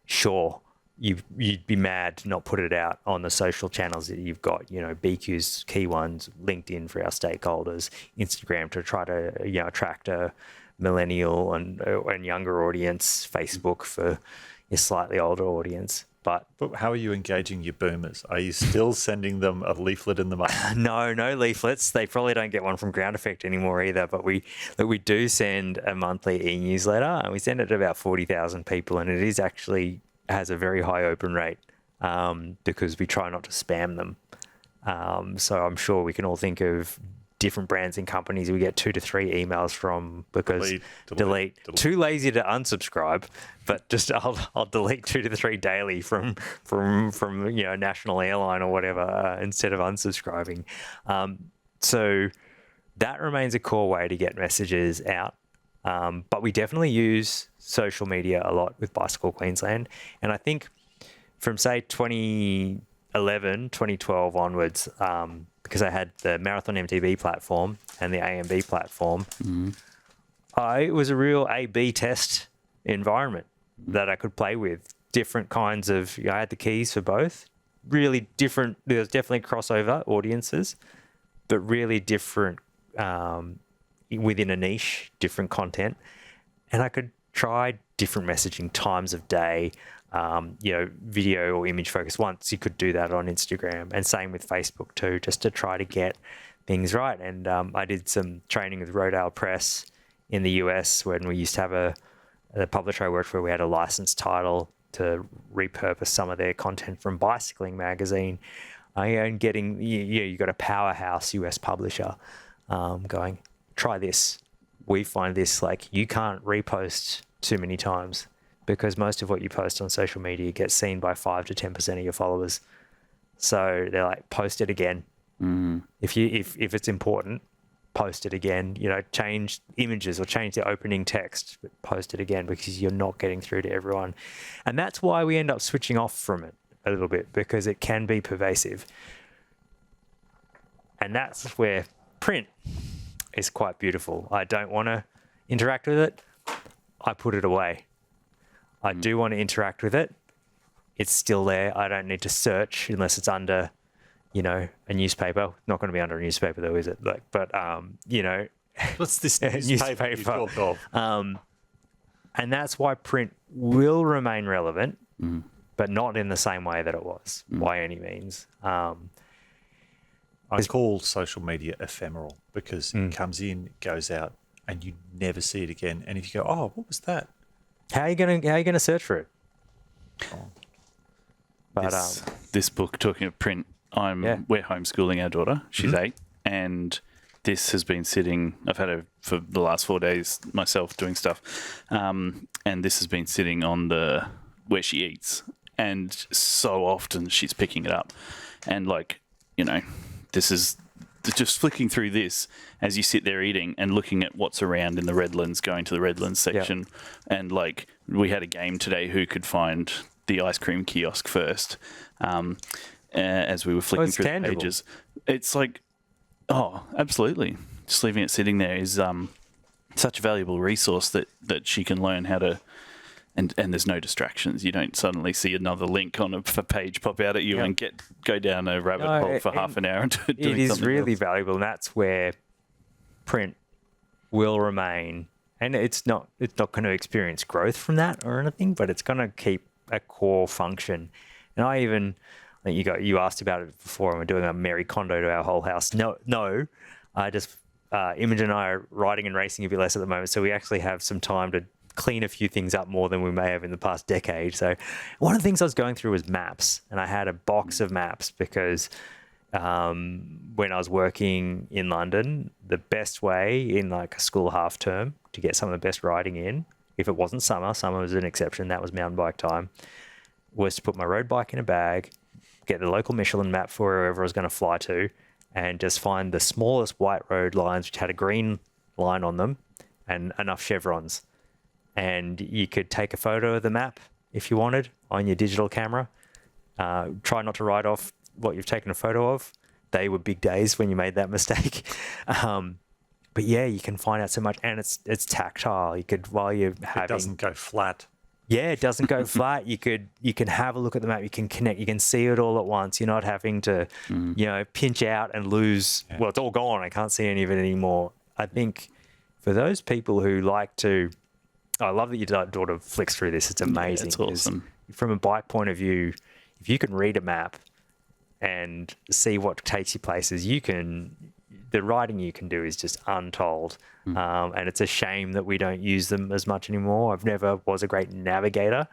Sure, you'd be mad to not put it out on the social channels that you've got. BQ's key ones, LinkedIn for our stakeholders, Instagram to try to attract a millennial and younger audience, Facebook for your slightly older audience. But how are you engaging your boomers? Are you still sending them a leaflet in the mail? No leaflets. They probably don't get one from Ground Effect anymore either. But we do send a monthly e-newsletter, and we send it to about 40,000 people, and it is actually has a very high open rate because we try not to spam them. So I'm sure we can all think of different brands and companies we get 2 to 3 emails from because delete. Too lazy to unsubscribe, but just I'll delete 2 to 3 daily from national airline or whatever instead of unsubscribing. So that remains a core way to get messages out. But we definitely use social media a lot with Bicycle Queensland, and I think from say 2011, 2012 onwards. Because I had the Marathon MTB platform and the AMB platform, it was a real A/B test environment that I could play with. Different kinds of, I had the keys for both. Really different, there was definitely crossover audiences, but really different within a niche, different content. And I could try different messaging, times of day, video or image focus. Once you could do that on Instagram, and same with Facebook too, just to try to get things right. And I did some training with Rodale Press in the US when we used to have the publisher I worked for, we had a licensed title to repurpose some of their content from Bicycling Magazine. And getting, you got a powerhouse US publisher going, try this. We find this, like, you can't repost too many times, because most of what you post on social media gets seen by 5 to 10% of your followers. So they're like, post it again. If it's important, post it again. Change images or change the opening text, but post it again, because you're not getting through to everyone. And that's why we end up switching off from it a little bit, because it can be pervasive. And that's where print is quite beautiful. I don't want to interact with it. I put it away. I do want to interact with it. It's still there. I don't need to search unless it's under, a newspaper. Not going to be under a newspaper though, is it? What's this newspaper you talk of? And that's why print will remain relevant but not in the same way that it was by any means. I call social media ephemeral because it comes in, goes out, and you never see it again. And if you go, oh, what was that? How are you gonna search for it? But This book, talking of print, we're homeschooling our daughter. She's 8, and this has been sitting. I've had her for the last 4 days myself doing stuff, and this has been sitting on where she eats, and so often she's picking it up, and this is just flicking through this as you sit there eating and looking at what's around in the Redlands, going to the Redlands section, and we had a game today. Who could find the ice cream kiosk first? As we were flicking through the pages, it's absolutely. Just leaving it sitting there is such a valuable resource that she can learn how to. And there's no distractions. You don't suddenly see another link on a page pop out at you and go down a rabbit hole for half an hour. And it is really valuable, and that's where print will remain. And it's not going to experience growth from that or anything, but it's going to keep a core function. And you asked about it before, and we're doing a Mary Kondo to our whole house. No, I just Imogen and I are riding and racing a bit less at the moment, so we actually have some time to clean a few things up more than we may have in the past decade. So one of the things I was going through was maps, and I had a box of maps because when I was working in London, the best way in a school half term to get some of the best riding in, if it wasn't summer was an exception, that was mountain bike time, was to put my road bike in a bag, get the local Michelin map for wherever I was going to fly to, and just find the smallest white road lines which had a green line on them and enough chevrons. And you could take a photo of the map if you wanted on your digital camera. Try not to write off what you've taken a photo of. They were big days when you made that mistake. But yeah, you can find out so much, and it's tactile. You could, while you're having... It doesn't go flat. Yeah, it doesn't go flat. You can have a look at the map. You can connect. You can see it all at once. You're not having to, pinch out and lose. Yeah. Well, it's all gone. I can't see any of it anymore. I think for those people who like to... I love that your daughter flicks through this. It's amazing. Yeah, it's awesome. From a bike point of view, if you can read a map and see what takes you places, the riding you can do is just untold. And it's a shame that we don't use them as much anymore. I've never was a great navigator,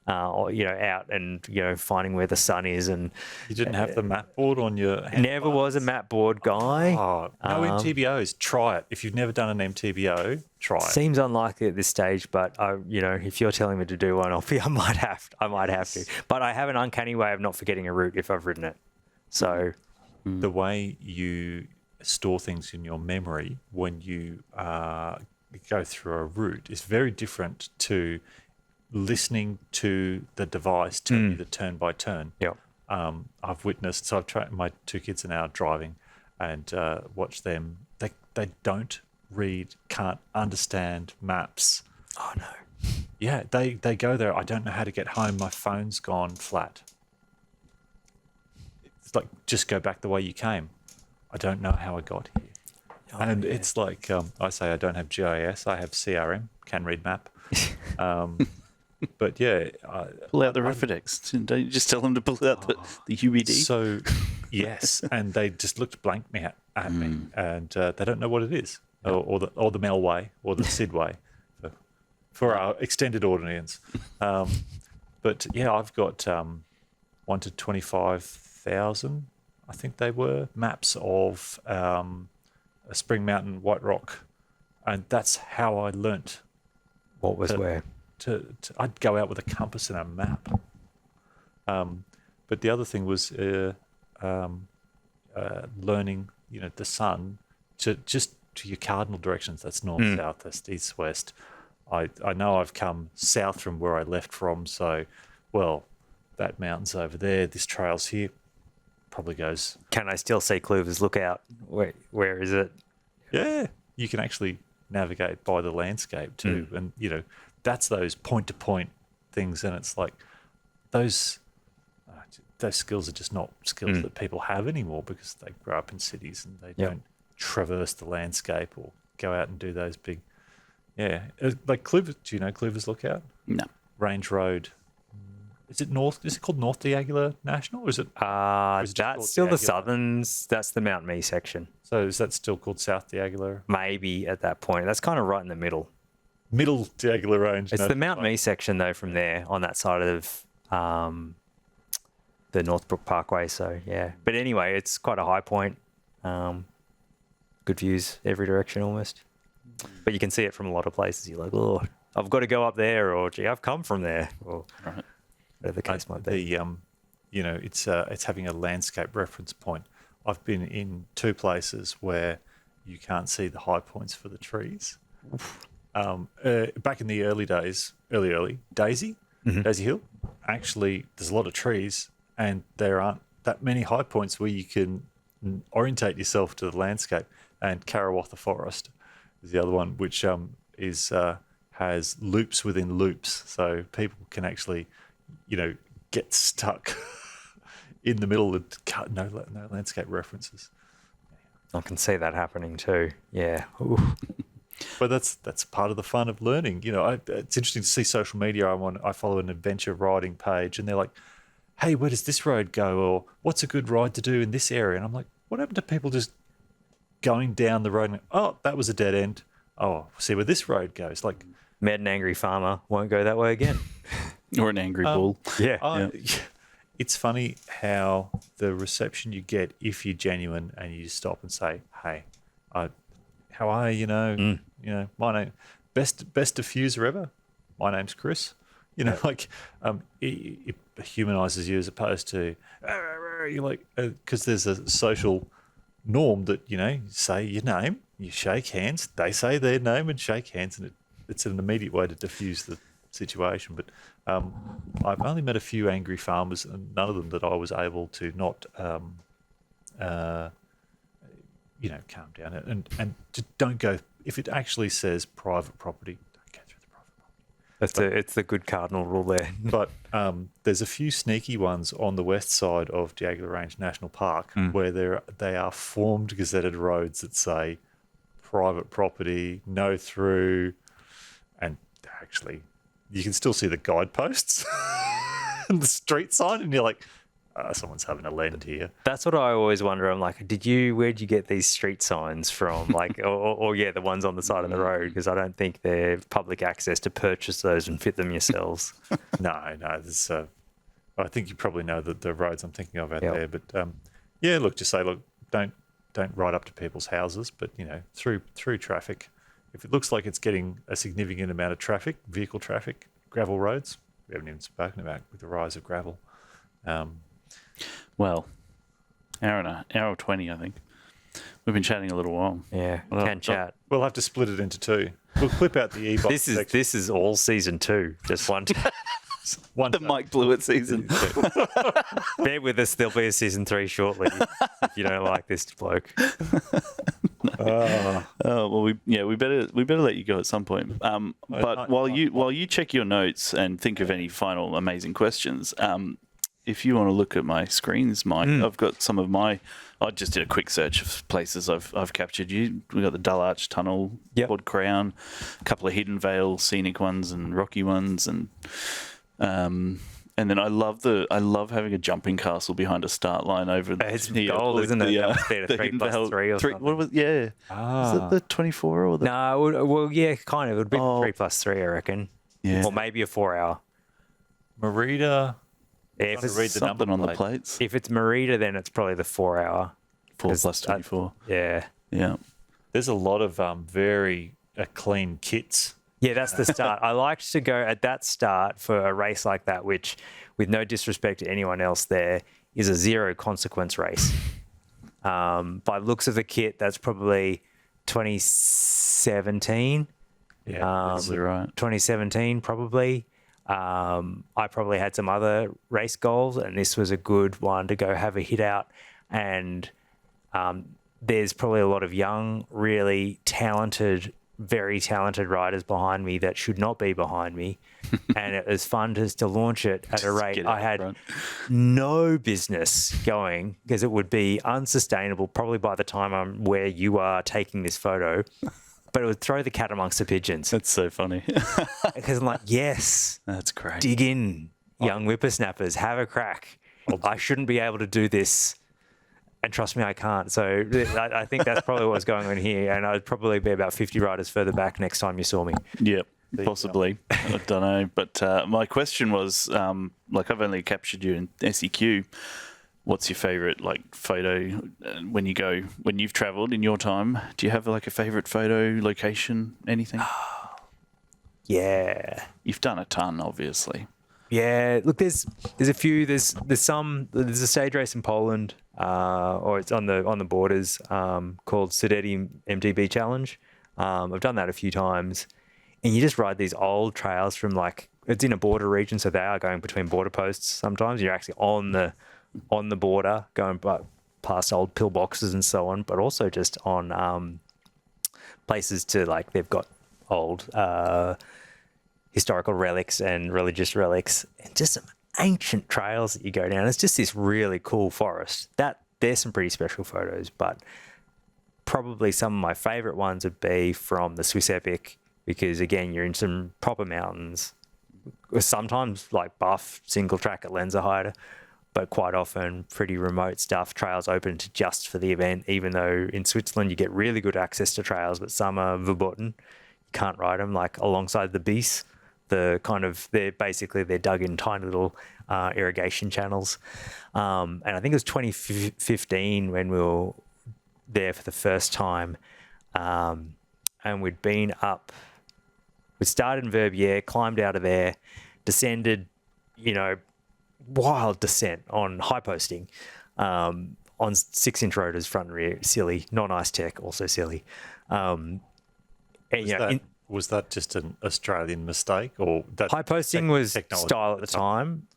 out and, finding where the sun is. And you didn't have the map board on your handlebars? Never was a map board guy. No MTBOs. Try it. If you've never done an MTBO, try it. Seems unlikely at this stage, but if you're telling me to do one, I might have to. But I have an uncanny way of not forgetting a route if I've ridden it. So the way you store things in your memory when you go through a route is very different to listening to the device tell you the turn by turn. Yeah. I've witnessed, so I've tried, my 2 kids are now driving and watch them. They don't read, can't understand maps. Oh no. Yeah, they go there. I don't know how to get home. My phone's gone flat. It's like, just go back the way you came. I don't know how I got here. It's like, I say I don't have GIS. I have CRM, can read map. But yeah. Pull out the Refidex. Don't you just tell them to pull out the UBD? So, yes. And they just looked blank at me. And they don't know what it is. Or the Melway or the Sidway for our extended audience. But yeah, I've got 1 to 25,000, I think they were, maps of Spring Mountain, White Rock. And that's how I learnt. What was where? I'd go out with a compass and a map. But the other thing was learning, the sun to your cardinal directions. That's north, south, east, west. I know I've come south from where I left from. So, that mountain's over there. This trail's here. Probably goes. Can I still see Clover's Lookout? Where is it? Yeah, you can actually navigate by the landscape too, and that's those point-to-point things, and it's like those skills are just not skills that people have anymore because they grow up in cities and they don't traverse the landscape or go out and do those big, like Clover. Do you know Clover's Lookout? No. Range Road, Is it North? Is it called North Diagula National? Or is it? Or is it just called That's still the Diagula? Southerns. That's the Mount Me section. So is that still called South Diagula? Maybe at that point. That's kind of right in the middle. Middle Diagula Range. It's the Mount Me section, though, from there on that side of the Northbrook Parkway. So, yeah. But anyway, it's quite a high point. Good views every direction almost. But you can see it from a lot of places. You're like, oh, I've got to go up there, or gee, I've come from there, or whatever the case might be. It's having a landscape reference point. I've been in two places where you can't see the high points for the trees. Back in the early days, Daisy Hill, actually, there's a lot of trees, and there aren't that many high points where you can orientate yourself to the landscape. And Karawatha Forest is the other one, which has loops within loops, so people can actually, get stuck in the middle of no landscape references. I can see that happening too. Yeah. Ooh. But that's part of the fun of learning. It's interesting to see social media. I follow an adventure riding page, and they're like, "Hey, where does this road go?" Or "What's a good ride to do in this area?" And I'm like, "What happened to people just going down the road? And, oh, that was a dead end. Oh, see where this road goes." Like, Mad and angry farmer won't go that way again. Or an angry bull. Yeah. It's funny how the reception you get if you're genuine and you just stop and say, "Hey, how are you? My name, best diffuser ever. My name's Chris." It humanizes you as opposed to you're like, because there's a social norm that you say your name, you shake hands, they say their name and shake hands, and it's an immediate way to diffuse the situation. But I've only met a few angry farmers, and none of them that I was able to not calm down and don't go. If it actually says private property, don't go through the private property. It's the good cardinal rule there. But there's a few sneaky ones on the west side of Diagula Range National Park where they are formed gazetted roads that say private property, no through, and actually you can still see the guideposts and the street sign, and you're like, someone's having a lend here. That's what I always wonder. I'm like, where'd you get these street signs from? Like, the ones on the side of the road, because I don't think they're public access to purchase those and fit them yourselves. No. There's, I think you probably know the roads I'm thinking of out there. But just say, don't ride up to people's houses, but through traffic. If it looks like it's getting a significant amount of traffic, vehicle traffic, gravel roads, we haven't even spoken about with the rise of gravel. Well, hour 20, I think. We've been chatting a little while. Yeah, chat. We'll have to split it into two. We'll clip out the e-bike. This is all season 2, just one. The Mike Blewitt season. Bear with us. There'll be a season 3 shortly. If you don't like this bloke. Well, we better let you go at some point. But while you check your notes and think of any final amazing questions, if you want to look at my screens, Mike, I've got some of my. I just did a quick search of places I've captured you. We got the Dull Arch Tunnel, Port Crown, a couple of hidden vale scenic ones and rocky ones, and then I love having a jumping castle behind a start line over. It's gold, isn't it? The 3+3 or something. What was? Yeah. Is it the 24 or the? No, well, yeah, kind of. It would be 3+3, I reckon. Yeah. Or maybe a 4-hour. Merida. Yeah, if it's read the something number on the plates. If it's Merida, then it's probably the 4-hour. 4 plus 24. Yeah. There's a lot of very clean kits. Yeah, that's the start. I liked to go at that start for a race like that, which, with no disrespect to anyone else there, is a zero consequence race. By looks of the kit, that's probably 2017. Yeah, probably right. 2017, probably. I probably had some other race goals, and this was a good one to go have a hit out. And there's probably a lot of young, really talented, very talented riders behind me that should not be behind me. And it was fun to launch it at a rate I had no business going, because it would be unsustainable probably by the time I'm where you are taking this photo. But it would throw the cat amongst the pigeons. That's so funny. Because I'm like, yes. That's great. Dig in. young whippersnappers, have a crack. I shouldn't be able to do this. And trust me, I can't. So I think that's probably what's going on here. And I'd probably be about 50 riders further back next time you saw me. Yep, possibly. I don't know. But my question was, like, I've only captured you in SEQ. What's your favourite, like, photo when you've travelled in your time? Do you have, like, a favourite photo, location, anything? Yeah. You've done a ton, obviously. Yeah, look, there's a few. There's a stage race in Poland, or it's on the borders, called Sudety MTB Challenge. I've done that a few times, and you just ride these old trails from, like, it's in a border region, so they are going between border posts. Sometimes you're actually on the border, going past old pillboxes and so on, but also just on places to, like, they've got old historical relics and religious relics, and just some ancient trails that you go down. It's just this really cool forest. There's some pretty special photos, but probably some of my favorite ones would be from the Swiss Epic, because again, you're in some proper mountains, sometimes like buff single track at Lenzerheide, but quite often pretty remote stuff, trails open to just for the event, even though in Switzerland you get really good access to trails, but some are verboten. You can't ride them, like alongside the Bies. They're dug in tiny little irrigation channels. And I think it was 2015 when we were there for the first time. And we'd been up, we started in Verbier, climbed out of there, descended, wild descent on high posting, on 6-inch rotors, front and rear, silly, non-ice tech, also silly. Was that just an Australian mistake, or that high posting was style at the time?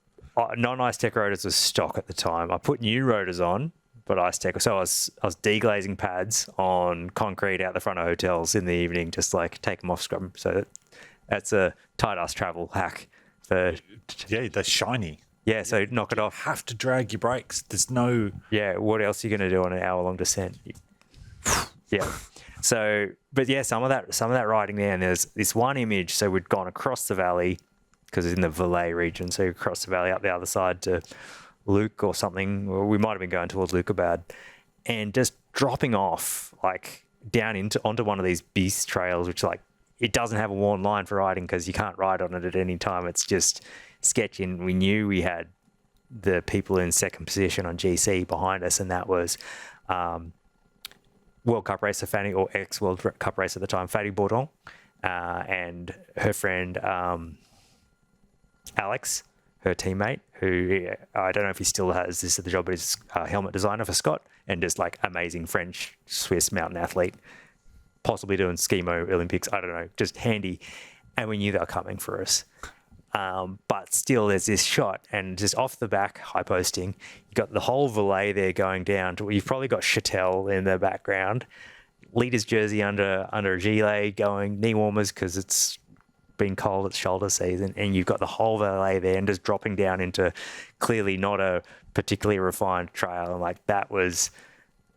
Non-ice tech rotors was stock at the time. I put new rotors on, but ice tech. So I was deglazing pads on concrete out the front of hotels in the evening, just like take them off, scrub them. So that's a tight ass travel hack. Yeah, they're shiny. Yeah, so knock it off. Have to drag your brakes. There's no. Yeah, what else are you going to do on an hour-long descent? Yeah. So, but yeah, some of that riding there, and there's this one image. So we'd gone across the valley because it's in the Valais region. So you cross the valley up the other side to Luke or something, or we might have been going towards Lukabad, and just dropping off like down onto one of these beast trails, which, like, it doesn't have a worn line for riding because you can't ride on it at any time. It's just sketchy. And we knew we had the people in second position on GC behind us, and that was World Cup racer Fanny, or ex-World Cup racer at the time, Fanny Bourdon, and her friend Alex, her teammate, who I don't know if he still has this at the job, but he's helmet designer for Scott, and just like amazing French, Swiss mountain athlete, possibly doing Skimo Olympics, I don't know, just handy. And we knew they were coming for us. But still, there's this shot, and just off the back, high posting, you got the whole Valais there going down to, you've probably got Chatel in the background, leader's jersey under a gilet, going knee warmers because it's been cold, it's shoulder season, and you've got the whole Valais there and just dropping down into clearly not a particularly refined trail. And like, that was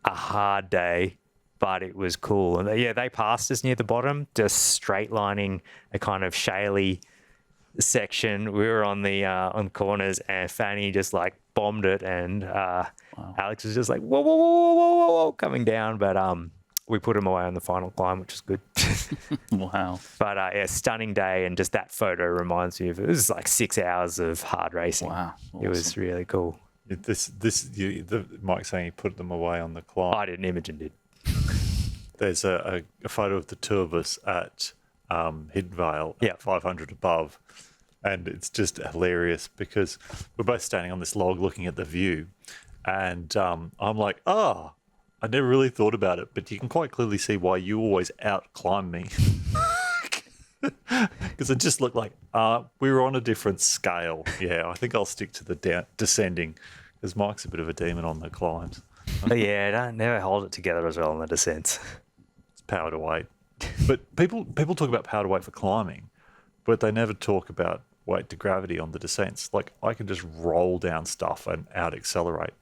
a hard day, but it was cool. And yeah, they passed us near the bottom, just straight lining a kind of shaly section. We were on the on corners, and Fanny just like bombed it, and wow. Alex was just like whoa, whoa, whoa, whoa, whoa, whoa, coming down, but we put him away on the final climb, which is good. Wow. But yeah, stunning day, and just that photo reminds me of, it was like 6 hours of hard racing. Wow. Awesome. It was really cool. Mike saying he put them away on the climb. I didn't, Imogen did. There's a photo of the two of us at Hidden Vale, Yeah. 500 above, and it's just hilarious because we're both standing on this log looking at the view, and I'm like, I never really thought about it, but you can quite clearly see why you always out-climb me. Because it just looked like we were on a different scale. Yeah, I think I'll stick to the descending, because Mike's a bit of a demon on the climbs. But yeah, don't never hold it together as well on the descents. It's power to weight. But people talk about power to weight for climbing, but they never talk about weight to gravity on the descents. Like, I can just roll down stuff and out-accelerate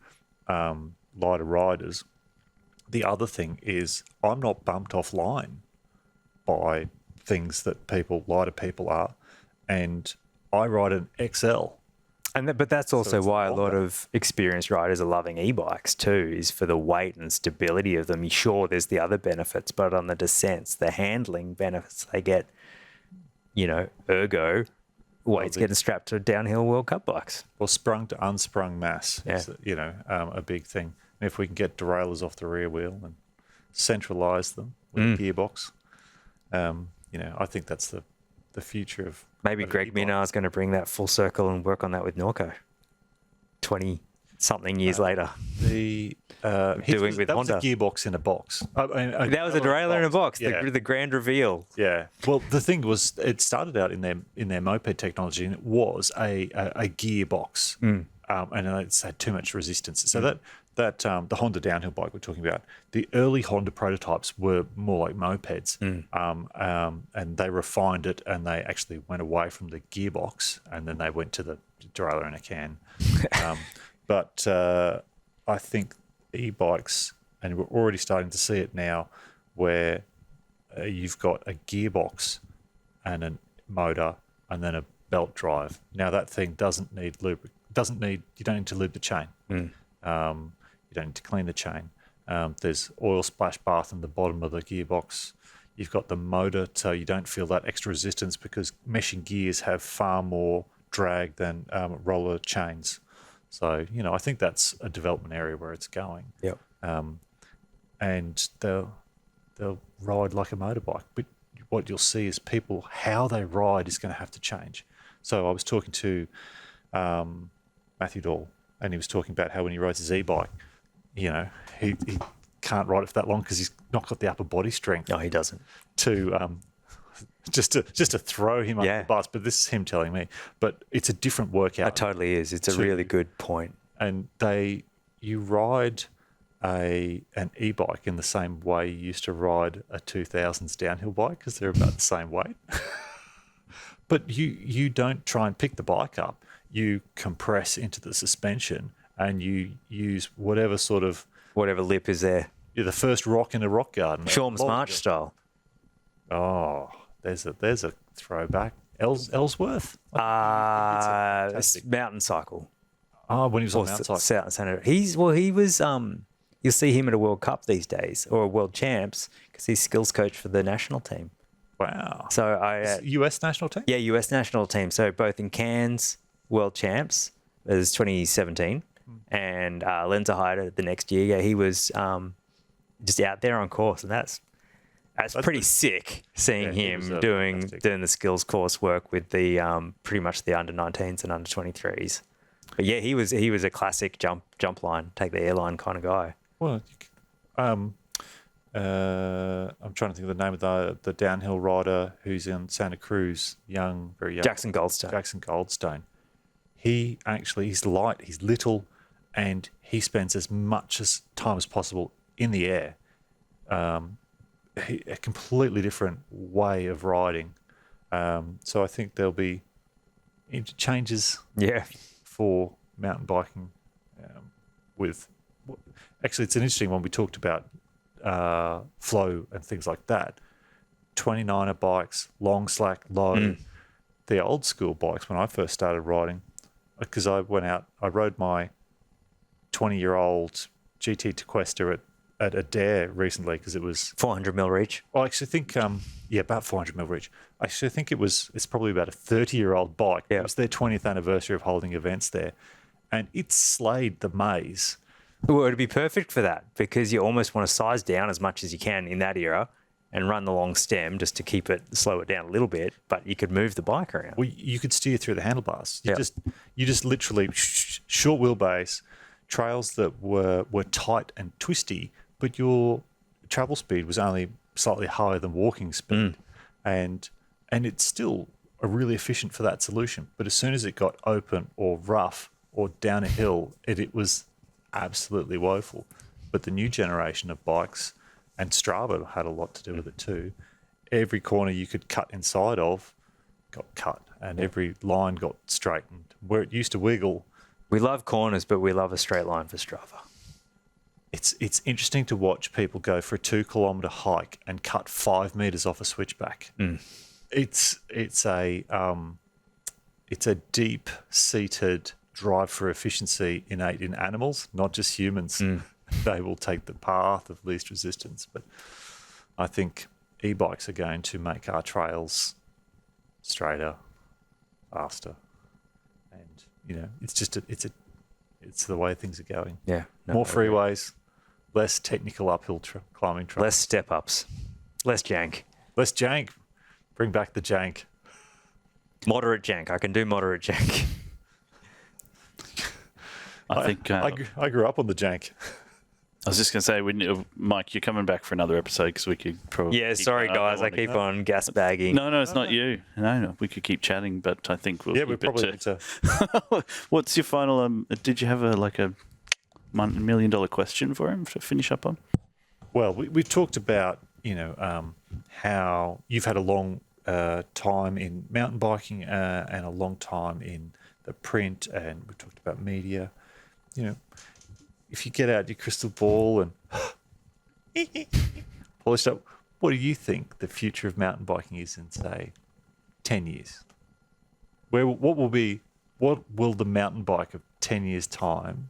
lighter riders. The other thing is I'm not bumped offline by things that lighter people are, and I ride an XL, But that's also it's why a lot longer. of experienced riders are loving e-bikes too, is for the weight and stability of them. Sure, there's the other benefits, but on the descents, the handling benefits they get, ergo, weights getting strapped to downhill World Cup bikes. Well, sprung to unsprung mass is, a big thing. And if we can get derailleurs off the rear wheel and centralise them with a gearbox, I think that's the future of Maybe of Greg e-bikes. Minar's going to bring that full circle and work on that with Norco 20-something years later. The Doing with that was a Honda. gearbox in a box. That was a derailleur in a box, Yeah. the grand reveal. Yeah. Well, the thing was, it started out in their moped technology, and it was a gearbox, and it's had too much resistance. So that the Honda downhill bike we're talking about, the early Honda prototypes were more like mopeds, and they refined it, and they actually went away from the gearbox, and then they went to the derailleur in a can. But I think e-bikes, and we're already starting to see it now, where you've got a gearbox and a motor and then a belt drive. Now that thing doesn't need you don't need to lube the chain. You don't need to clean the chain. There's oil splash bath in the bottom of the gearbox. You've got the motor, so you don't feel that extra resistance, because meshing gears have far more drag than roller chains. So, I think that's a development area where it's going. Yep. And they'll ride like a motorbike. But what you'll see is how they ride is going to have to change. So I was talking to Matthew Dahl, and he was talking about how when he rides his e-bike, he can't ride it for that long because he's not got the upper body strength. No, he doesn't. To just to throw him up Yeah. the bus. But this is him telling me. But it's a different workout. It totally is. It's a really good point. And you ride an e-bike in the same way you used to ride a 2000s downhill bike, because they're about the same weight. But you don't try and pick the bike up. You compress into the suspension, and you use whatever Whatever lip is there. you're the first rock in a rock garden. Shorms March style. Oh, there's a throwback. Ellsworth. It's mountain cycle. Oh, when he was on Mount Cycle. Senator. He was. You'll see him at a World Cup these days, or a World Champs, because he's skills coach for the national team. Wow. So US national team? yeah, US national team. So both in Cairns World Champs, as 2017, and Lenzerheide the next year. Yeah, he was just out there on course, and that's pretty sick seeing him doing the skills course work with the pretty much the under 19s and under 23s. But yeah, he was a classic jump line, take the airline kind of guy. Well, I'm trying to think of the name of the downhill rider who's in Santa Cruz, very young. Jackson Goldstone. Jackson Goldstone. He's light, he's little, and he spends as much time as possible in the air. A completely different way of riding. So I think there'll be changes for mountain biking actually, it's an interesting one. We talked about flow and things like that. 29er bikes, long slack, low. The old school bikes, when I first started riding, because I rode my 20-year-old GT Tequesta at Adair recently, because it was 400 mil reach. I actually think, about 400 mil reach. I actually think it's probably about a 30-year-old bike. Yeah. It was their 20th anniversary of holding events there, and it slayed the maze. Well, it'd be perfect for that, because you almost want to size down as much as you can in that era and run the long stem just to slow it down a little bit, but you could move the bike around. Well, you could steer through the handlebars. You just literally short wheelbase trails that were tight and twisty, but your travel speed was only slightly higher than walking speed, and it's still really efficient for that solution. But as soon as it got open or rough or down a hill, it was absolutely woeful. But the new generation of bikes, and Strava had a lot to do with it too, every corner you could cut inside of got cut, and every line got straightened. Where it used to wiggle. We love corners, but we love a straight line for Strava. It's interesting to watch people go for a 2-kilometre hike and cut 5 metres off a switchback. It's a deep-seated drive for efficiency innate in animals, not just humans. They will take the path of least resistance. But I think e-bikes are going to make our trails straighter, faster, and it's the way things are going. Yeah. No, More freeways, less technical uphill climbing trails. Less step-ups. Less jank. Less jank. Bring back the jank. Moderate jank. I can do moderate jank. I think I grew up on the jank. I was just going to say, Mike, you're coming back for another episode because we could probably... Yeah, sorry, guys. I keep on gas bagging. No, it's not you. No, we could keep chatting, but I think we'll Yeah, keep we probably it need to. What's your final... did you have a $1 million question for him to finish up on? Well, we talked about, how you've had a long time in mountain biking and a long time in the print, and we talked about media. If you get out your crystal ball and polish up, what do you think the future of mountain biking is in, say, 10 years? What will the mountain bike of 10 years' time?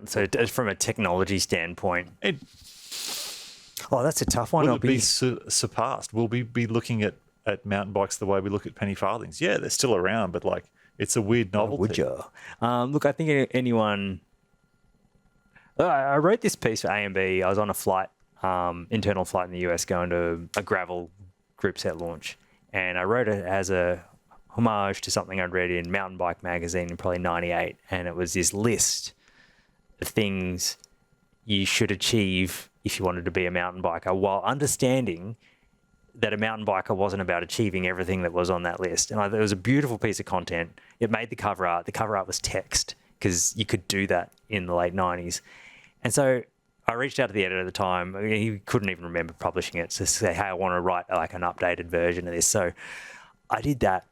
So from a technology standpoint... that's a tough one. Will it be surpassed? Will we be looking at mountain bikes the way we look at penny farthings? Yeah, they're still around, but it's a weird novelty. Would you? Look, I think anyone... I wrote this piece for A&B. I was on a flight, internal flight in the US, going to a gravel group set launch. And I wrote it as a homage to something I'd read in Mountain Bike magazine in probably 98. And it was this list of things you should achieve if you wanted to be a mountain biker, while understanding that a mountain biker wasn't about achieving everything that was on that list. And it was a beautiful piece of content. It made the cover art. The cover art was text, because you could do that in the late 90s. And so I reached out to the editor at the time. He couldn't even remember publishing it, to say, hey, I want to write an updated version of this. So I did that.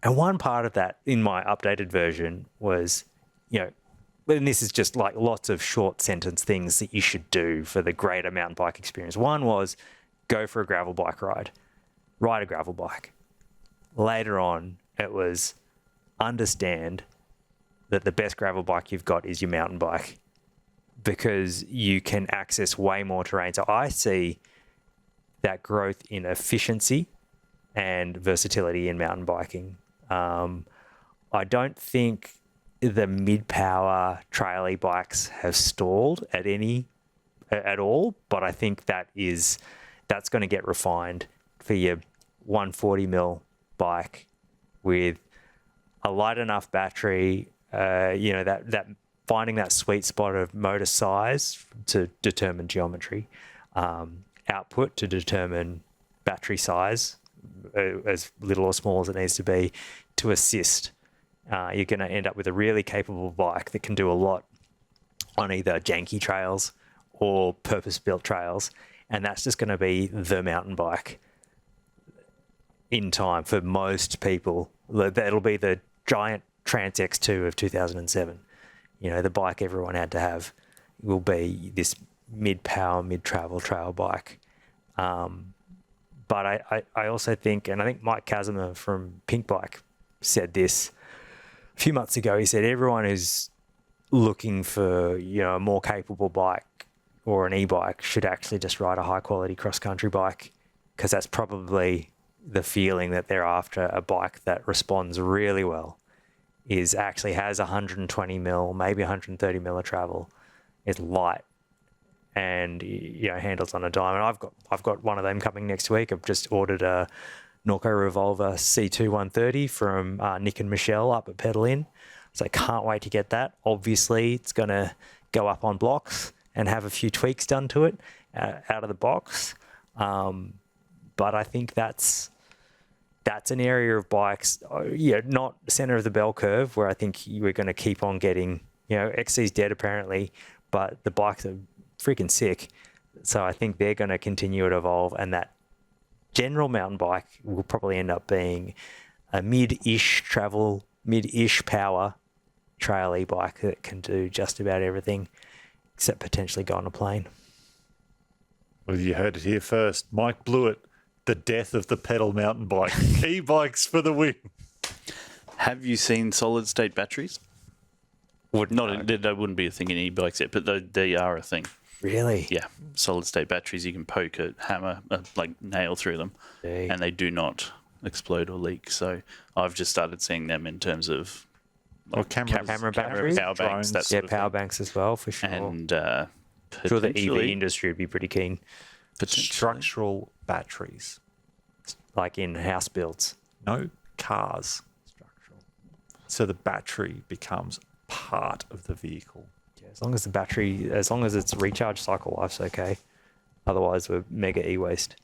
And one part of that in my updated version was, and this is just lots of short sentence things that you should do for the greater mountain bike experience. One was go for a gravel bike ride a gravel bike. Later on, it was understand that the best gravel bike you've got is your mountain bike, because you can access way more terrain. So I see that growth in efficiency and versatility in mountain biking. I don't think the mid-power trail bikes have stalled at all, but I think that's going to get refined for your 140mm bike with a light enough battery, that finding that sweet spot of motor size to determine geometry, output to determine battery size, as little or small as it needs to be, to assist. You're going to end up with a really capable bike that can do a lot on either janky trails or purpose-built trails, and that's just going to be the mountain bike in time for most people. That'll be the giant Trans X2 of 2007. The bike everyone had to have will be this mid-power, mid-travel trail bike. But I also think, and I think Mike Casimir from Pink Bike said this a few months ago. He said everyone who's looking for a more capable bike or an e-bike should actually just ride a high-quality cross-country bike, because that's probably the feeling that they're after. A bike that responds really well, actually has 120mm, maybe 130mm of travel, is light, and handles on a dime. And I've got one of them coming next week. I've just ordered a Norco Revolver C2 130 from Nick and Michelle up at Pedal Inn, so I can't wait to get that. Obviously, it's going to go up on blocks and have a few tweaks done to it out of the box. But I think that's an area of bikes, not center of the bell curve, where I think we're going to keep on getting, XC's dead apparently, but the bikes are freaking sick. So I think they're going to continue to evolve, and that general mountain bike will probably end up being a mid-ish travel, mid-ish power trail e-bike that can do just about everything except potentially go on a plane. Well, you heard it here first. Mike Blewitt, the death of the pedal mountain bike. E-bikes for the win. Have you seen solid-state batteries? They wouldn't be a thing in e-bikes yet, but they are a thing. Really? Yeah, solid state batteries. You can poke a hammer, nail through them, and they do not explode or leak. So I've just started seeing them in terms of camera batteries, power banks, that sort of power thing. banks as well, for sure. And sure, the EV potentially- industry would be pretty keen, Structural batteries. like in house builds. No cars. Structural. So the battery becomes part of the vehicle. Yeah, as long as its recharge cycle life's okay. Otherwise, we're mega e-waste.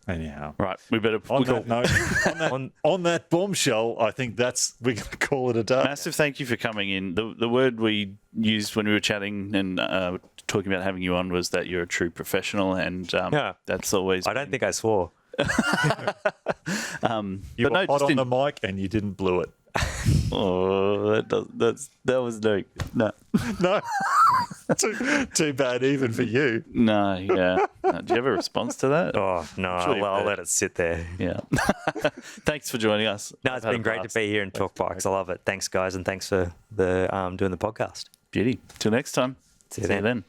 Anyhow. Right, we better. On that note, on that bombshell, I think we're going to call it a day. Massive thank you for coming in. The word we used when we were chatting and talking about having you on was that you're a true professional, and that's always. I don't think I swore. You but were hot on the mic and you didn't blew it. Oh, that was no. No. Too bad even for you. No, yeah. Do you have a response to that? Oh, no. Sure I'll let it sit there. Yeah. Thanks for joining us. No, it's been great to be here and talk bikes. I love it. Thanks, guys, and thanks for doing the podcast. Beauty. Till next time. See you then.